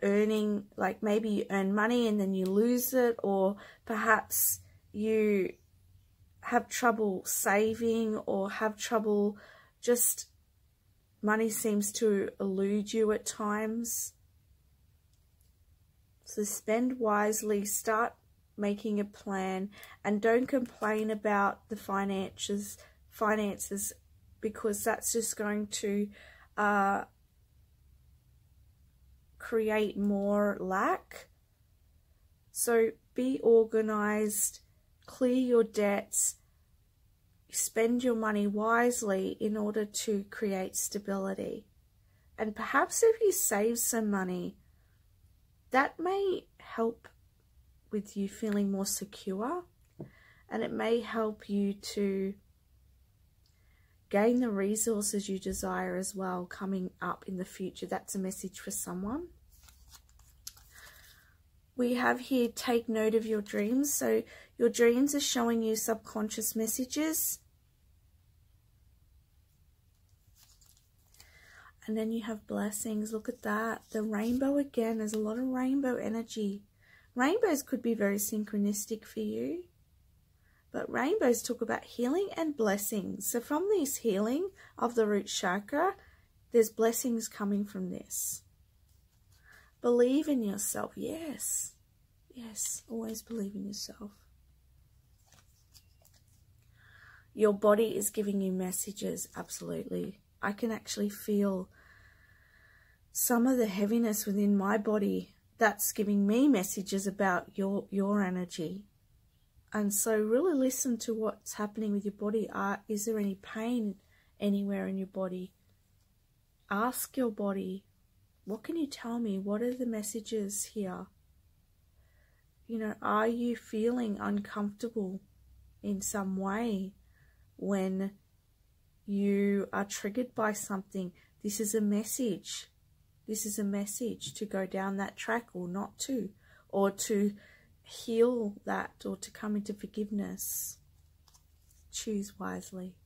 earning, like maybe you earn money and then you lose it, or perhaps you have trouble saving or have trouble, just money seems to elude you at times. So spend wisely, start making a plan, and don't complain about the finances, because that's just going to create more lack. So be organized, clear your debts, spend your money wisely in order to create stability. And perhaps if you save some money, that may help with you feeling more secure, and it may help you to gain the resources you desire as well coming up in the future. That's a message for someone. We have here, take note of your dreams. So your dreams are showing you subconscious messages. And then you have blessings. Look at that. The rainbow again. There's a lot of rainbow energy. Rainbows could be very synchronistic for you. But rainbows talk about healing and blessings. So from this healing of the root chakra, there's blessings coming from this. Believe in yourself. Yes. Yes. Always believe in yourself. Your body is giving you messages. Absolutely. I can actually feel some of the heaviness within my body. That's giving me messages about your energy. And so really listen to what's happening with your body. Is there any pain anywhere in your body? Ask your body, what can you tell me? What are the messages here? You know, are you feeling uncomfortable in some way when you are triggered by something? This is a message. This is a message to go down that track or not to, or to heal that, or to come into forgiveness. Choose wisely.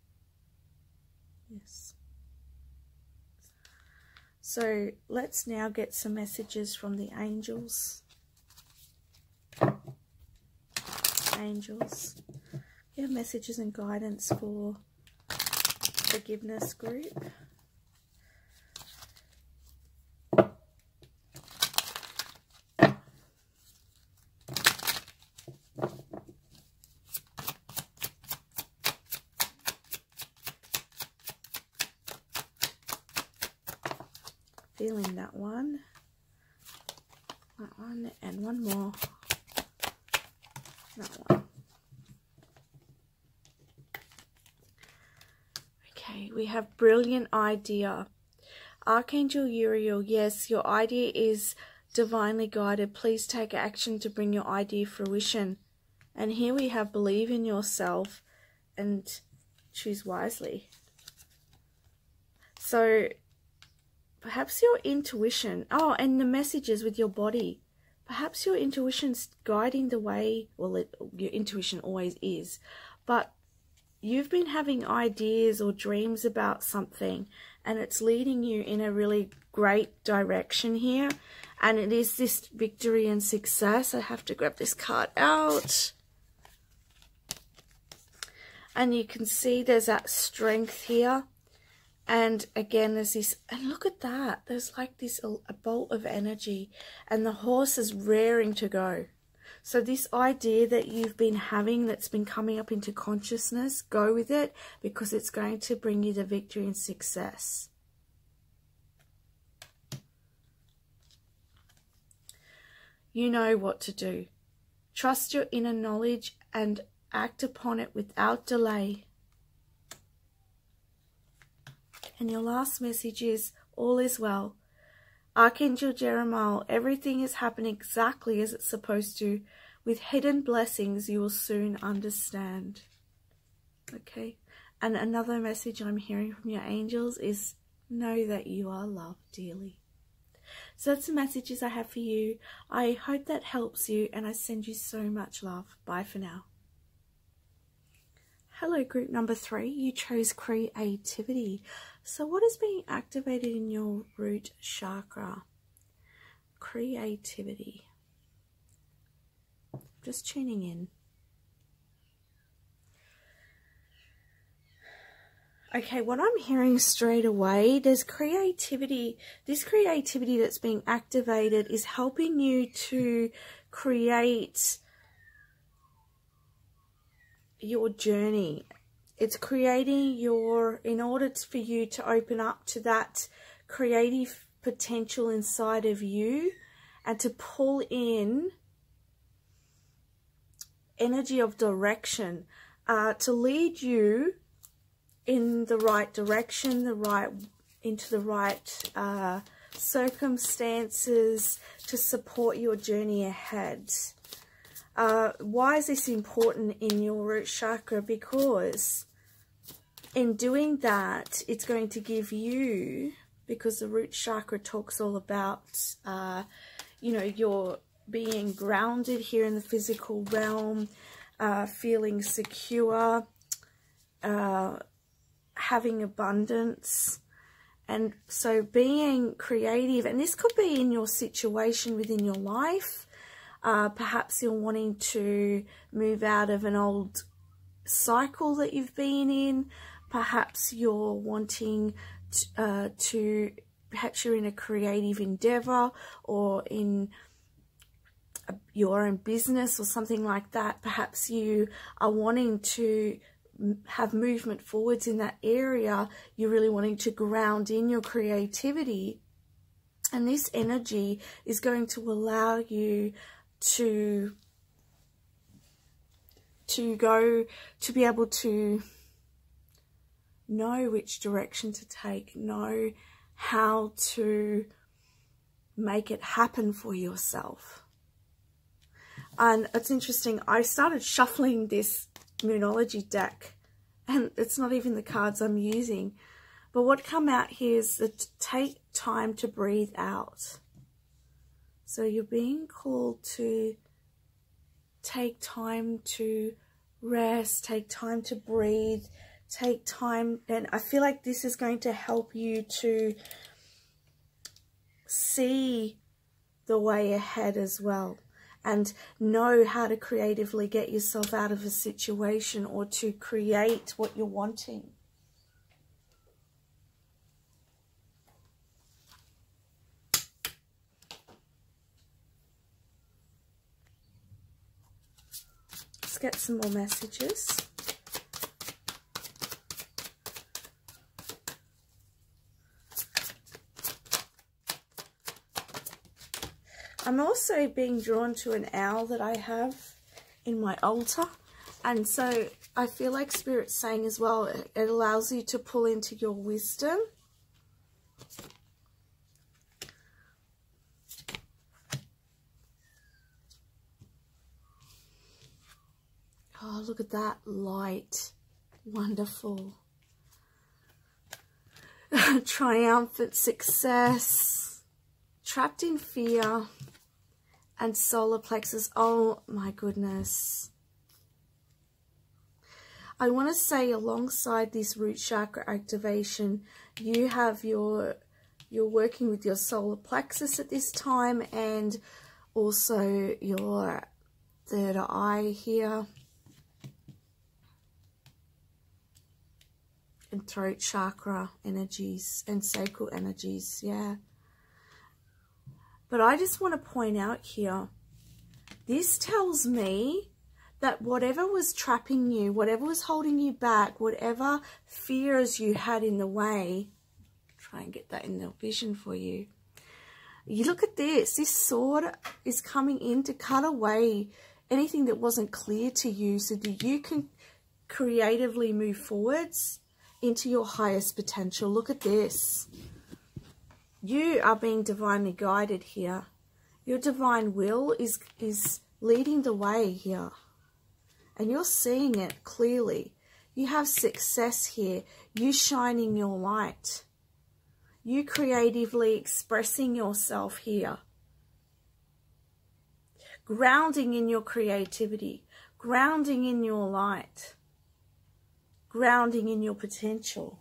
Yes. So let's now get some messages from the angels. Angels, you have messages and guidance for forgiveness group. Feeling that one, and one more. That one. Okay, we have brilliant idea. Archangel Uriel, yes, your idea is divinely guided. Please take action to bring your idea to fruition. And here we have believe in yourself and choose wisely. So Perhaps your intuition, oh, and the messages with your body. Perhaps your intuition's guiding the way. Well, your intuition always is, but you've been having ideas or dreams about something, and it's leading you in a really great direction here. And it is this victory and success. I have to grab this card out. And you can see there's that strength here. And again, there's this, and look at that. There's like this, a bolt of energy, and the horse is raring to go. So this idea that you've been having, that's been coming up into consciousness, go with it, because it's going to bring you the victory and success. You know what to do. Trust your inner knowledge and act upon it without delay. And your last message is, all is well. Archangel Jeremiah, everything is happening exactly as it's supposed to. With hidden blessings, you will soon understand. Okay. And another message I'm hearing from your angels is, know that you are loved dearly. So that's the messages I have for you. I hope that helps you, and I send you so much love. Bye for now. Hello, group number 3. You chose creativity. So what is being activated in your root chakra? Creativity. Just tuning in. Okay, what I'm hearing straight away, there's creativity. This creativity that's being activated is helping you to create your journey. It's creating your, in order for you to open up to that creative potential inside of you and to pull in energy of direction to lead you in the right direction, into the right circumstances to support your journey ahead. Why is this important in your root chakra? Because in doing that, it's going to give you, because the root chakra talks all about, you know, your being grounded here in the physical realm, feeling secure, having abundance. And so being creative, and this could be in your situation within your life. Perhaps you're wanting to move out of an old cycle that you've been in. Perhaps you're wanting perhaps you're in a creative endeavor, or in your own business or something like that. Perhaps you are wanting to have movement forwards in that area. You're really wanting to ground in your creativity. And this energy is going to allow you to be able to know which direction to take, know how to make it happen for yourself. And it's interesting, I started shuffling this Moonology deck, and it's not even the cards I'm using, but what come out here is that take time to breathe out. So you're being called to take time to rest, take time to breathe, take time. And I feel like this is going to help you to see the way ahead as well, and know how to creatively get yourself out of a situation, or to create what you're wanting. Let's get some more messages. I'm also being drawn to an owl that I have in my altar. And so I feel like Spirit's saying as well, it allows you to pull into your wisdom. Oh, look at that light. Wonderful. triumphant success, trapped in fear, and solar plexus. Oh my goodness. I want to say alongside this root chakra activation, you have you're working with your solar plexus at this time, and also your third eye here, and throat chakra energies and sacral energies, yeah. But I just want to point out here, this tells me that whatever was trapping you, whatever was holding you back, whatever fears you had in the way, try and get that in the vision for you. You look at this sword is coming in to cut away anything that wasn't clear to you so that you can creatively move forwards into your highest potential. Look at this. You are being divinely guided here. Your divine will is leading the way here. And you're seeing it clearly. You have success here. You shining your light. You creatively expressing yourself here. Grounding in your creativity. Grounding in your light. Grounding in your potential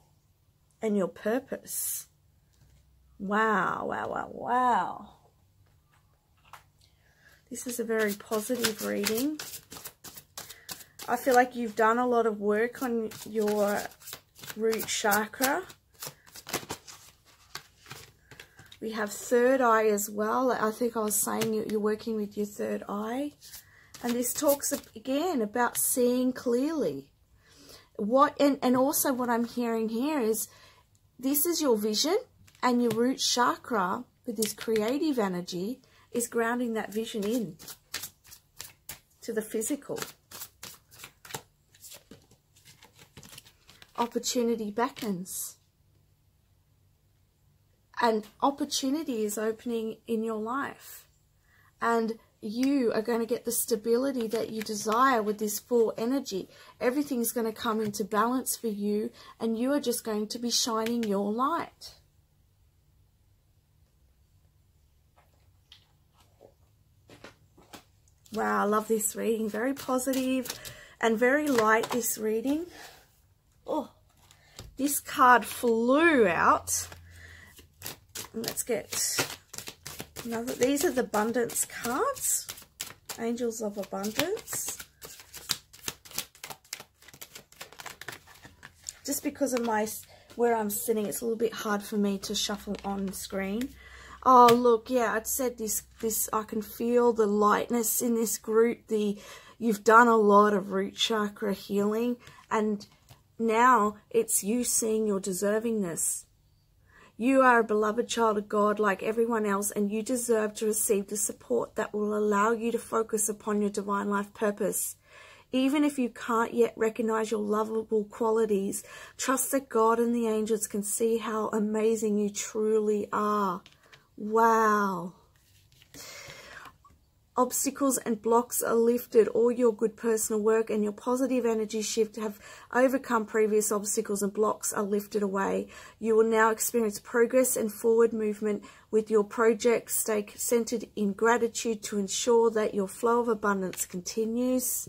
and your purpose. Wow, wow, wow, wow. This is a very positive reading. I feel like you've done a lot of work on your root chakra. We have third eye as well. I think I was saying you're working with your third eye. And this talks again about seeing clearly. And also what I'm hearing here is this is your vision, and your root chakra with this creative energy is grounding that vision in to the physical. Opportunity beckons. And opportunity is opening in your life. And you are going to get the stability that you desire with this full energy. Everything's going to come into balance for you, and you are just going to be shining your light. Wow, I love this reading. Very positive and very light, this reading. Oh, this card flew out. Let's get another. These are the abundance cards. Angels of abundance. Just because of where I'm sitting, it's a little bit hard for me to shuffle on screen. Oh, look, yeah, I'd said this, I can feel the lightness in this group. You've done a lot of root chakra healing, and now it's you seeing your deservingness. You are a beloved child of God like everyone else, and you deserve to receive the support that will allow you to focus upon your divine life purpose. Even if you can't yet recognize your lovable qualities, trust that God and the angels can see how amazing you truly are. Wow. Obstacles and blocks are lifted. All your good personal work and your positive energy shift have overcome previous obstacles and blocks are lifted away. You will now experience progress and forward movement with your project. Stay centered in gratitude to ensure that your flow of abundance continues.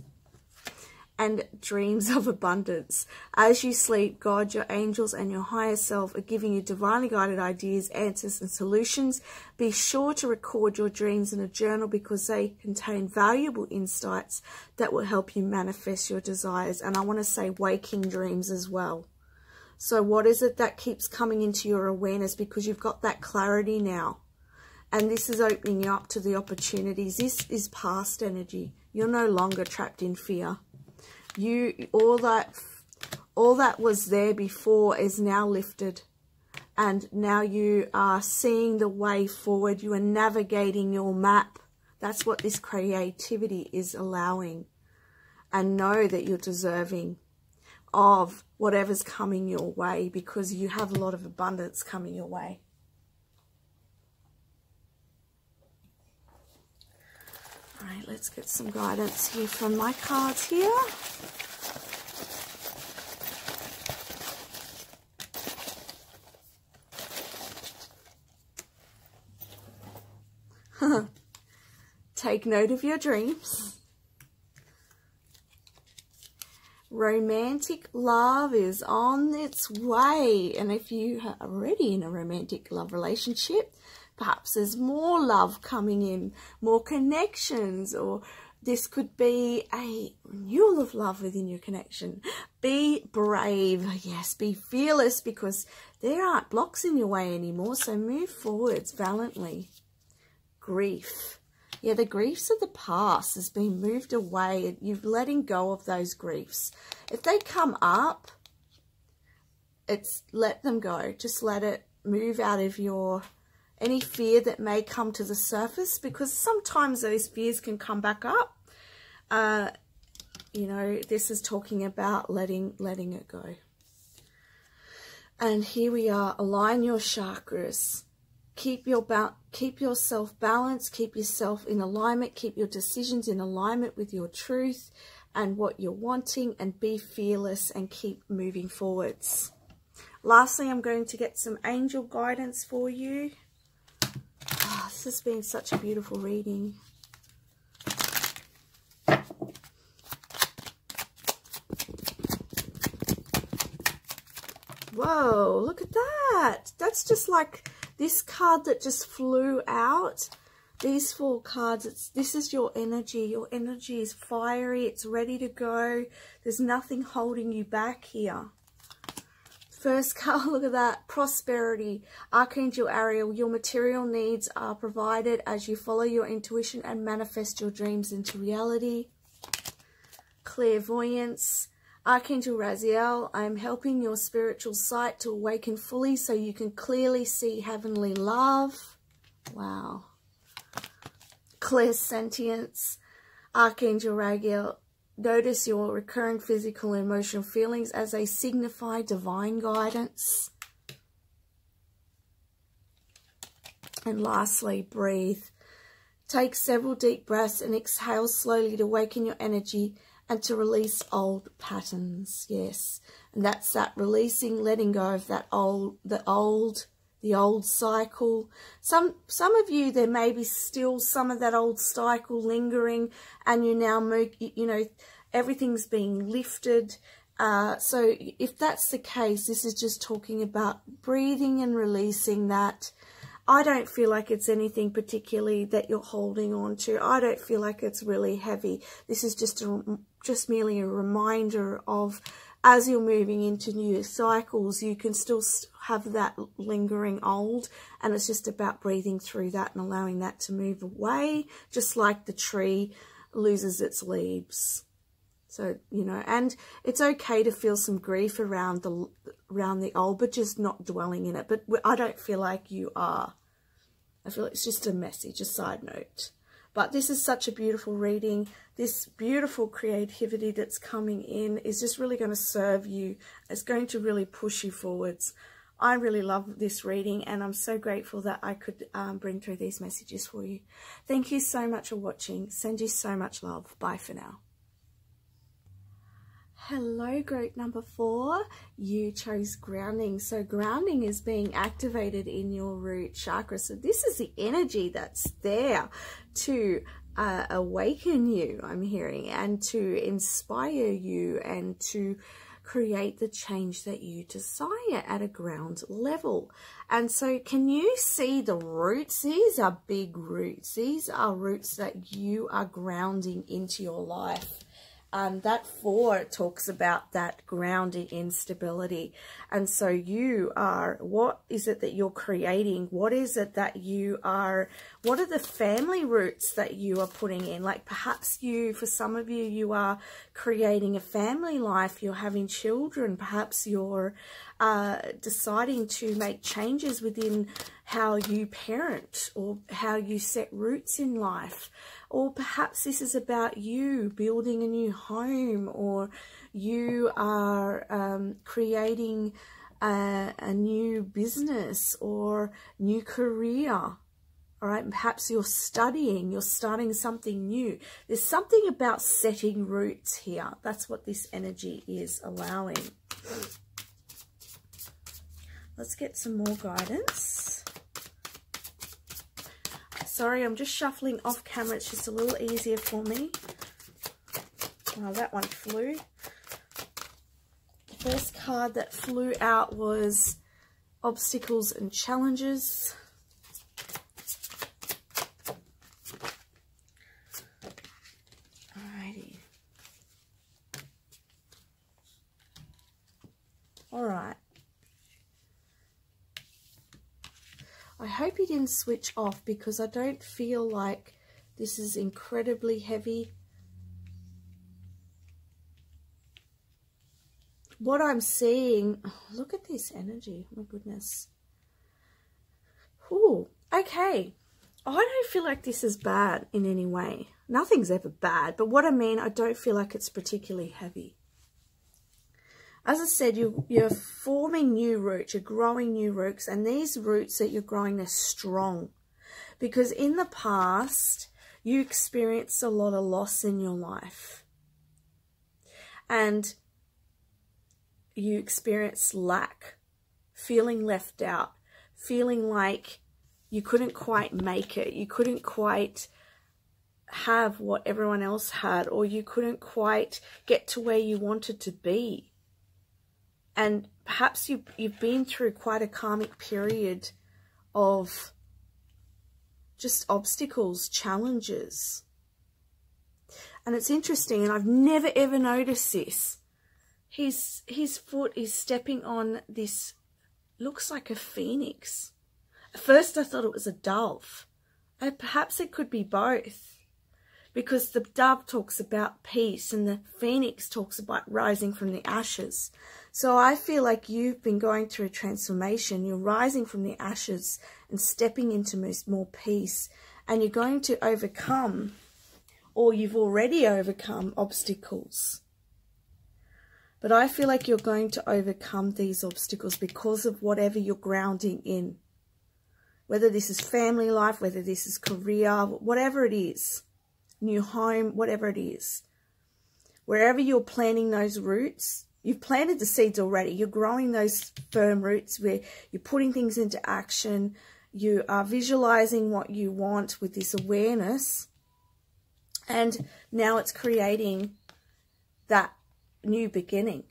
And dreams of abundance. As you sleep, God, your angels, and your higher self are giving you divinely guided ideas, answers, and solutions. Be sure to record your dreams in a journal because they contain valuable insights that will help you manifest your desires. And I want to say waking dreams as well. So what is it that keeps coming into your awareness? Because you've got that clarity now. And this is opening you up to the opportunities. This is past energy. You're no longer trapped in fear. All that was there before is now lifted, and now you are seeing the way forward. You are navigating your map. That's what this creativity is allowing. And know that you're deserving of whatever's coming your way, because you have a lot of abundance coming your way. All right, let's get some guidance here from my cards here. Take note of your dreams. Romantic love is on its way. And if you are already in a romantic love relationship, perhaps there's more love coming in, more connections, or this could be a renewal of love within your connection. Be brave, yes, be fearless, because there aren't blocks in your way anymore, so move forwards valiantly. Grief. Yeah, the griefs of the past has been moved away. You're letting go of those griefs. If they come up, let them go. Just let it move out of your, any fear that may come to the surface, because sometimes those fears can come back up. You know, this is talking about letting it go. And here we are. Align your chakras. Keep yourself balanced, keep yourself in alignment, keep your decisions in alignment with your truth and what you're wanting, and be fearless and keep moving forwards. Lastly, I'm going to get some angel guidance for you. Oh, this has been such a beautiful reading. Whoa, look at that. That's just like this card that just flew out. These 4 cards, this is your energy. Your energy is fiery. It's ready to go. There's nothing holding you back here. First card, look at that. Prosperity. Archangel Ariel, your material needs are provided as you follow your intuition and manifest your dreams into reality. Clairvoyance. Archangel Raziel, I am helping your spiritual sight to awaken fully so you can clearly see heavenly love. Wow. Clairsentience. Archangel Raziel, notice your recurring physical and emotional feelings as they signify divine guidance. And lastly, breathe. Take several deep breaths and exhale slowly to awaken your energy and to release old patterns. Yes, and that's that releasing, letting go of that the old cycle. Some of you, there may be still some of that old cycle lingering, and you now move, you know, everything's being lifted. So if that's the case, this is just talking about breathing and releasing that. I don't feel like it's anything particularly that you're holding on to. I don't feel like it's really heavy. This is just merely a reminder of, as you're moving into new cycles, you can still have that lingering old, and it's just about breathing through that and allowing that to move away, just like the tree loses its leaves. So, you know, and it's okay to feel some grief around the old, but just not dwelling in it. But I don't feel like you are. I feel it's just a message, a side note. But this is such a beautiful reading. This beautiful creativity that's coming in is just really going to serve you. It's going to really push you forwards. I really love this reading, and I'm so grateful that I could bring through these messages for you. Thank you so much for watching. Send you so much love. Bye for now. Hello, group number 4. You chose grounding. So grounding is being activated in your root chakra. So this is the energy that's there to awaken you, I'm hearing, and to inspire you and to create the change that you desire at a ground level. And so can you see the roots? These are big roots. These are roots that you are grounding into your life. That 4 talks about that grounding in stability. And so you are, what is it that you're creating? What is it that you are, what are the family roots that you are putting in? Like perhaps you, for some of you, you are creating a family life. You're having children. Perhaps you're deciding to make changes within how you parent or how you set roots in life. Or perhaps this is about you building a new home, or you are creating a new business or new career. All right, and perhaps you're studying, you're starting something new. There's something about setting roots here. That's what this energy is allowing. Let's get some more guidance. Sorry, I'm just shuffling off camera. It's just a little easier for me. Oh, that one flew. The first card that flew out was obstacles and challenges. Alrighty. Alright. I hope you didn't switch off because I don't feel like this is incredibly heavy. What I'm seeing, oh, look at this energy, my goodness. Ooh, okay. I don't feel like this is bad in any way. Nothing's ever bad, but what I mean, I don't feel like it's particularly heavy. As I said, you're forming new roots, you're growing new roots, and these roots that you're growing, they're strong. Because in the past, you experienced a lot of loss in your life. And you experienced lack, feeling left out, feeling like you couldn't quite make it, you couldn't quite have what everyone else had, or you couldn't quite get to where you wanted to be. And perhaps you've been through quite a karmic period of just obstacles, challenges. And it's interesting, and I've never ever noticed this. His foot is stepping on this, looks like a phoenix. At first I thought it was a dove. And perhaps it could be both. Because the dove talks about peace and the phoenix talks about rising from the ashes. So I feel like you've been going through a transformation. You're rising from the ashes and stepping into more peace. And you're going to overcome, or you've already overcome, obstacles. But I feel like you're going to overcome these obstacles because of whatever you're grounding in. Whether this is family life, whether this is career, whatever it is. New home, whatever it is. Wherever you're planting those roots, you've planted the seeds already. You're growing those firm roots where you're putting things into action. You are visualizing what you want with this awareness. And now it's creating that new beginning.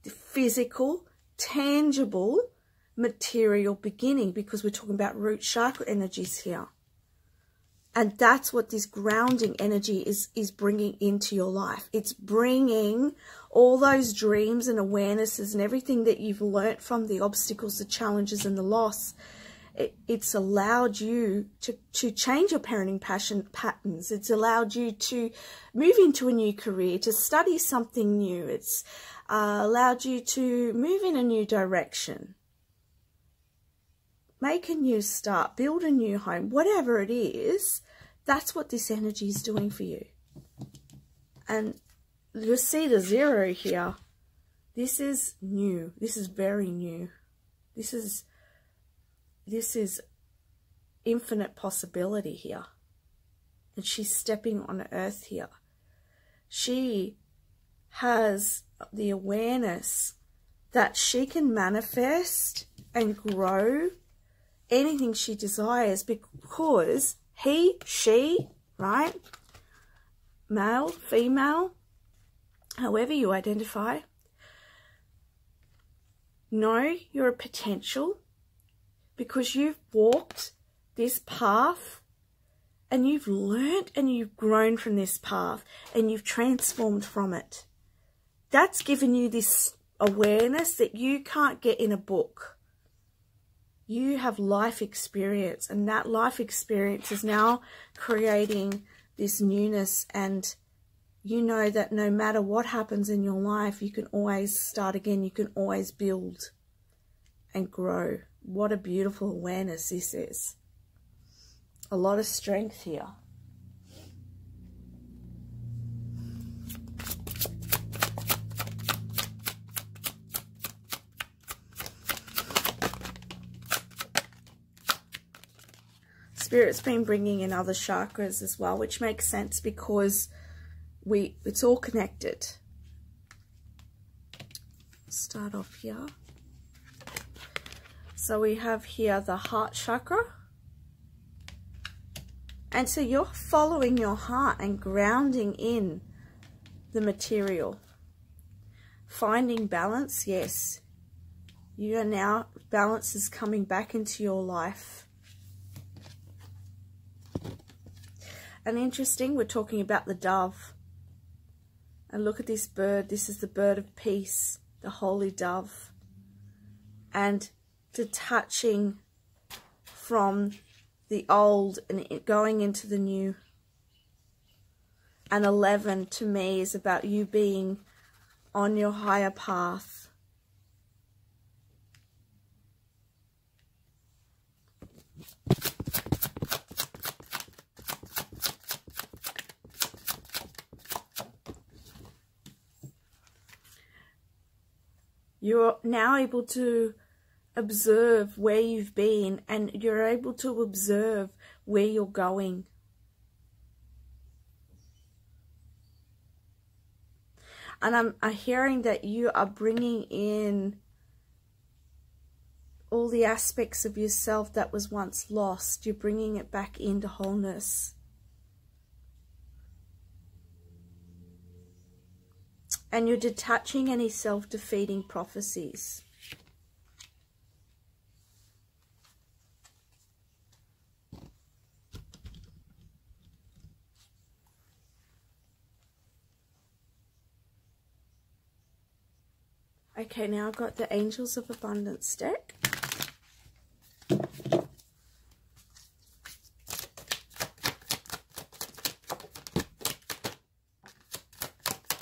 The physical, tangible, material beginning, because we're talking about root chakra energies here. And that's what this grounding energy is bringing into your life. It's bringing all those dreams and awarenesses and everything that you've learnt from the obstacles, the challenges and the loss. It's allowed you to change your parenting patterns. It's allowed you to move into a new career, to study something new. It's allowed you to move in a new direction. Make a new start, build a new home, whatever it is. That's what this energy is doing for you. And you'll see the 0 here. This is new. This is very new. This is infinite possibility here. And she's stepping on earth here. She has the awareness that she can manifest and grow anything she desires, because he, she, right? Male, female, however you identify, know you're a potential, because you've walked this path and you've learnt and you've grown from this path and you've transformed from it. That's given you this awareness that you can't get in a book. You have life experience, and that life experience is now creating this newness, and you know that no matter what happens in your life, you can always start again. You can always build and grow. What a beautiful awareness this is. A lot of strength here. Spirit's been bringing in other chakras as well, which makes sense because it's all connected. Start off here. So we have here the heart chakra. And so you're following your heart and grounding in the material. Finding balance, yes. You are now, balance is coming back into your life. And interesting, we're talking about the dove. And look at this bird. This is the bird of peace, the holy dove. And detaching from the old and going into the new. And 11 to me is about you being on your higher path. You're now able to observe where you've been, and you're able to observe where you're going. And I'm hearing that you are bringing in all the aspects of yourself that was once lost. You're bringing it back into wholeness. And you're detaching any self-defeating prophecies. Okay, now I've got the Angels of Abundance deck.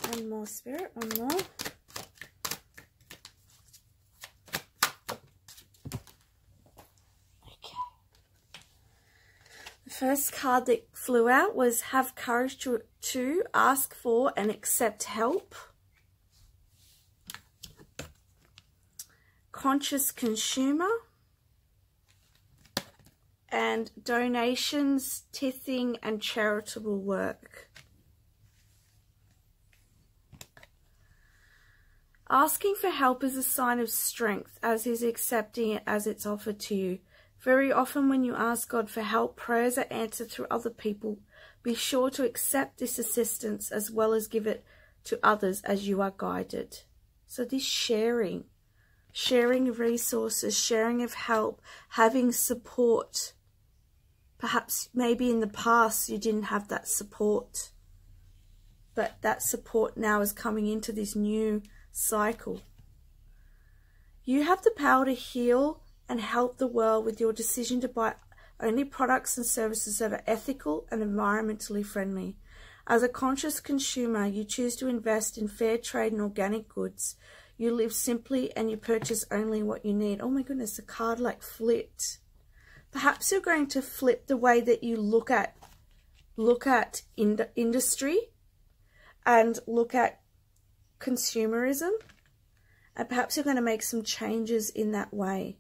One more, Spirit, one more. Okay. The first card that flew out was have courage to ask for and accept help. Conscious consumer, and donations, tithing, and charitable work. Asking for help is a sign of strength, as is accepting it as it's offered to you. Very often when you ask God for help, prayers are answered through other people. Be sure to accept this assistance as well as give it to others as you are guided. So this sharing of resources, sharing of help, having support. Perhaps maybe in the past you didn't have that support, but that support now is coming into this new cycle. You have the power to heal and help the world with your decision to buy only products and services that are ethical and environmentally friendly. As a conscious consumer, you choose to invest in fair trade and organic goods. You live simply and you purchase only what you need. Oh my goodness, the card like flipped. Perhaps you're going to flip the way that you look at industry and look at consumerism. And perhaps you're going to make some changes in that way.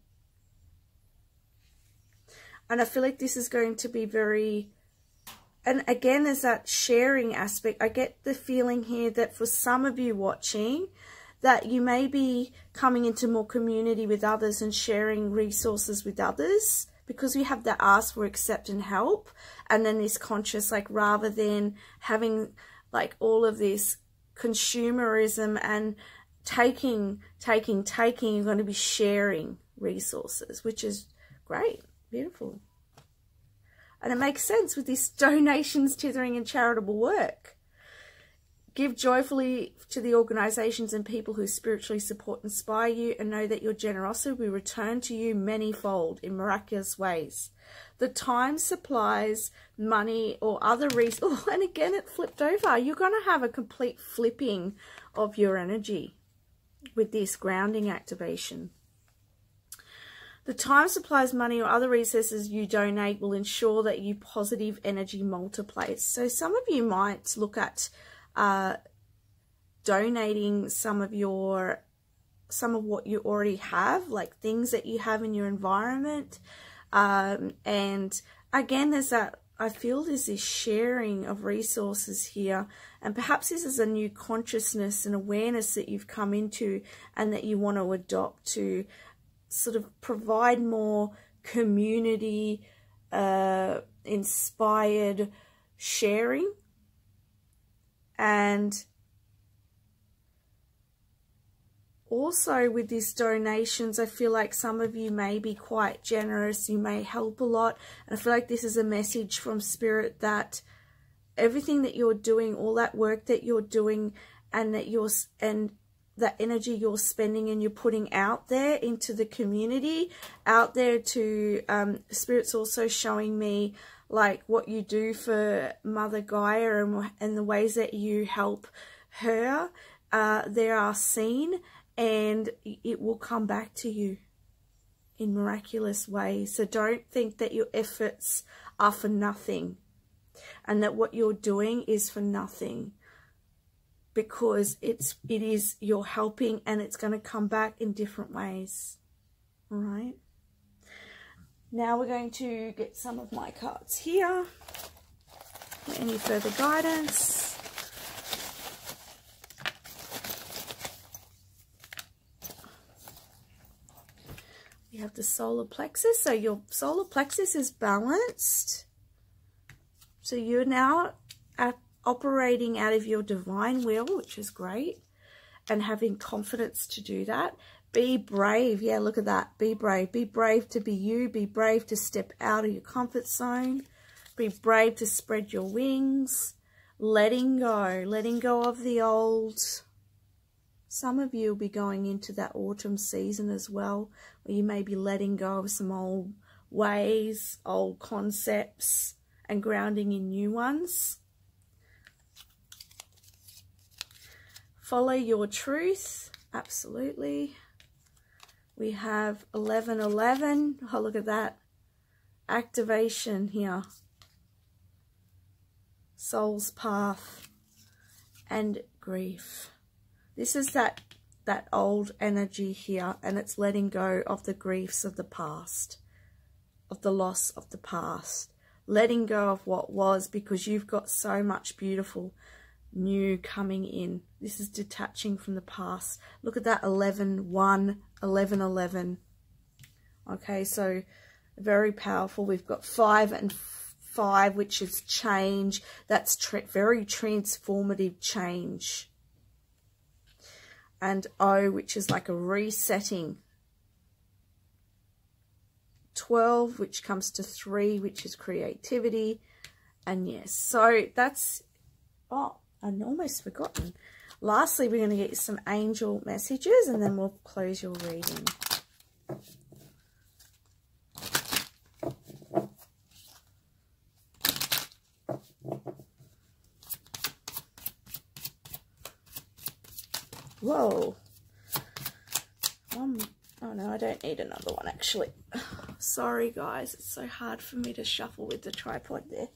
And I feel like this is going to be very... And again, there's that sharing aspect. I get the feeling here that for some of you watching, that you may be coming into more community with others and sharing resources with others, because we have that ask for, accept and help, and then this conscious, like, rather than having like all of this consumerism and taking, you're going to be sharing resources, which is great, beautiful. And it makes sense with this donations, tithering and charitable work. Give joyfully to the organizations and people who spiritually support and inspire you, and know that your generosity will return to you manyfold in miraculous ways. The time, supplies, money, or other reasons... Oh, and again, it flipped over. You're going to have a complete flipping of your energy with this grounding activation. The time, supplies, money, or other resources you donate will ensure that your positive energy multiplies. So some of you might look at donating some of what you already have, like things that you have in your environment, and again, there's that, I feel there's this sharing of resources here, and perhaps this is a new consciousness and awareness that you've come into and that you want to adopt to sort of provide more community inspired sharing. And also with these donations, I feel like some of you may be quite generous. You may help a lot. And I feel like this is a message from Spirit that everything that you're doing, all that work that you're doing, and that energy you're spending and you're putting out there into the community, out there to, Spirit's also showing me like what you do for Mother Gaia and the ways that you help her. They are seen, and it will come back to you in miraculous ways. So don't think that your efforts are for nothing and that what you're doing is for nothing, because it is, you're helping, and it's going to come back in different ways. All right. Now we're going to get some of my cards here for any further guidance. We have the solar plexus. So your solar plexus is balanced. So you're now operating out of your divine will, which is great, and having confidence to do that. Be brave. Yeah, look at that. Be brave. Be brave to be you. Be brave to step out of your comfort zone. Be brave to spread your wings. Letting go of the old. Some of you will be going into that autumn season as well, where you may be letting go of some old ways, old concepts, and grounding in new ones. Follow your truth. Absolutely. We have 1111. Oh, look at that. Activation here. Soul's path and grief. This is that old energy here, and it's letting go of the griefs of the past, of the loss of the past. Letting go of what was, because you've got so much beautiful new coming in. This is detaching from the past. Look at that 11-1, 11-11. Okay, so very powerful. We've got 5 and 5, which is change. That's very transformative change. And O, which is like a resetting. 12, which comes to 3, which is creativity. And yes, so that's, oh, I'd almost forgotten. Lastly, we're going to get some angel messages, and then we'll close your reading. Whoa. Oh no, I don't need another one actually. Sorry guys, it's so hard for me to shuffle with the tripod there.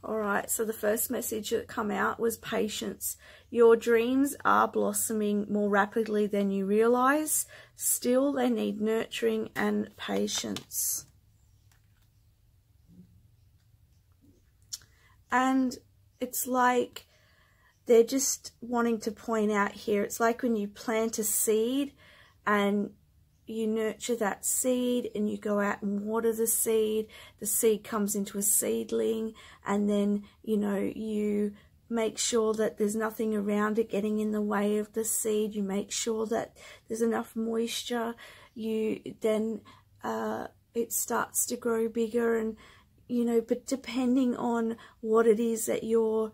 Alright, so the first message that come out was patience. Your dreams are blossoming more rapidly than you realize. Still, they need nurturing and patience. And it's like they're just wanting to point out here, it's like when you plant a seed and you nurture that seed and you go out and water the seed comes into a seedling, and then, you know, you make sure that there's nothing around it getting in the way of the seed. You make sure that there's enough moisture. Then it starts to grow bigger, and, you know, but depending on what it is that you're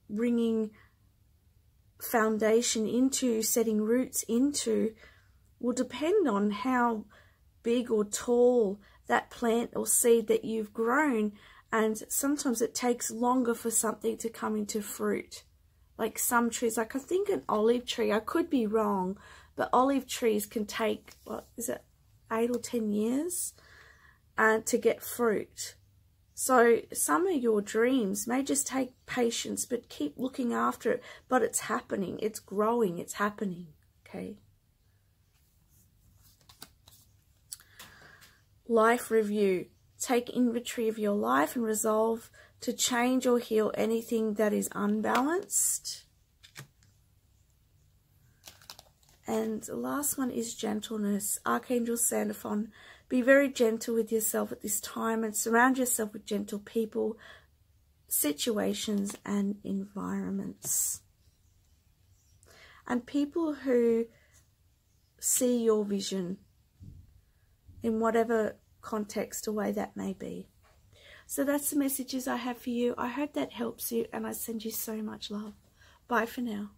bringing foundation into, setting roots into, will depend on how big or tall that plant or seed that you've grown. And sometimes it takes longer for something to come into fruit. Like some trees, like I think an olive tree, I could be wrong, but olive trees can take, what is it, 8 or 10 years to get fruit. So some of your dreams may just take patience, but keep looking after it. But it's happening, it's growing, it's happening, okay? Life review. Take inventory of your life and resolve to change or heal anything that is unbalanced. And the last one is gentleness. Archangel Sandalphon, be very gentle with yourself at this time and surround yourself with gentle people, situations and environments. And people who see your vision in whatever context or way that may be. So that's the messages I have for you. I hope that helps you, and I send you so much love. Bye for now.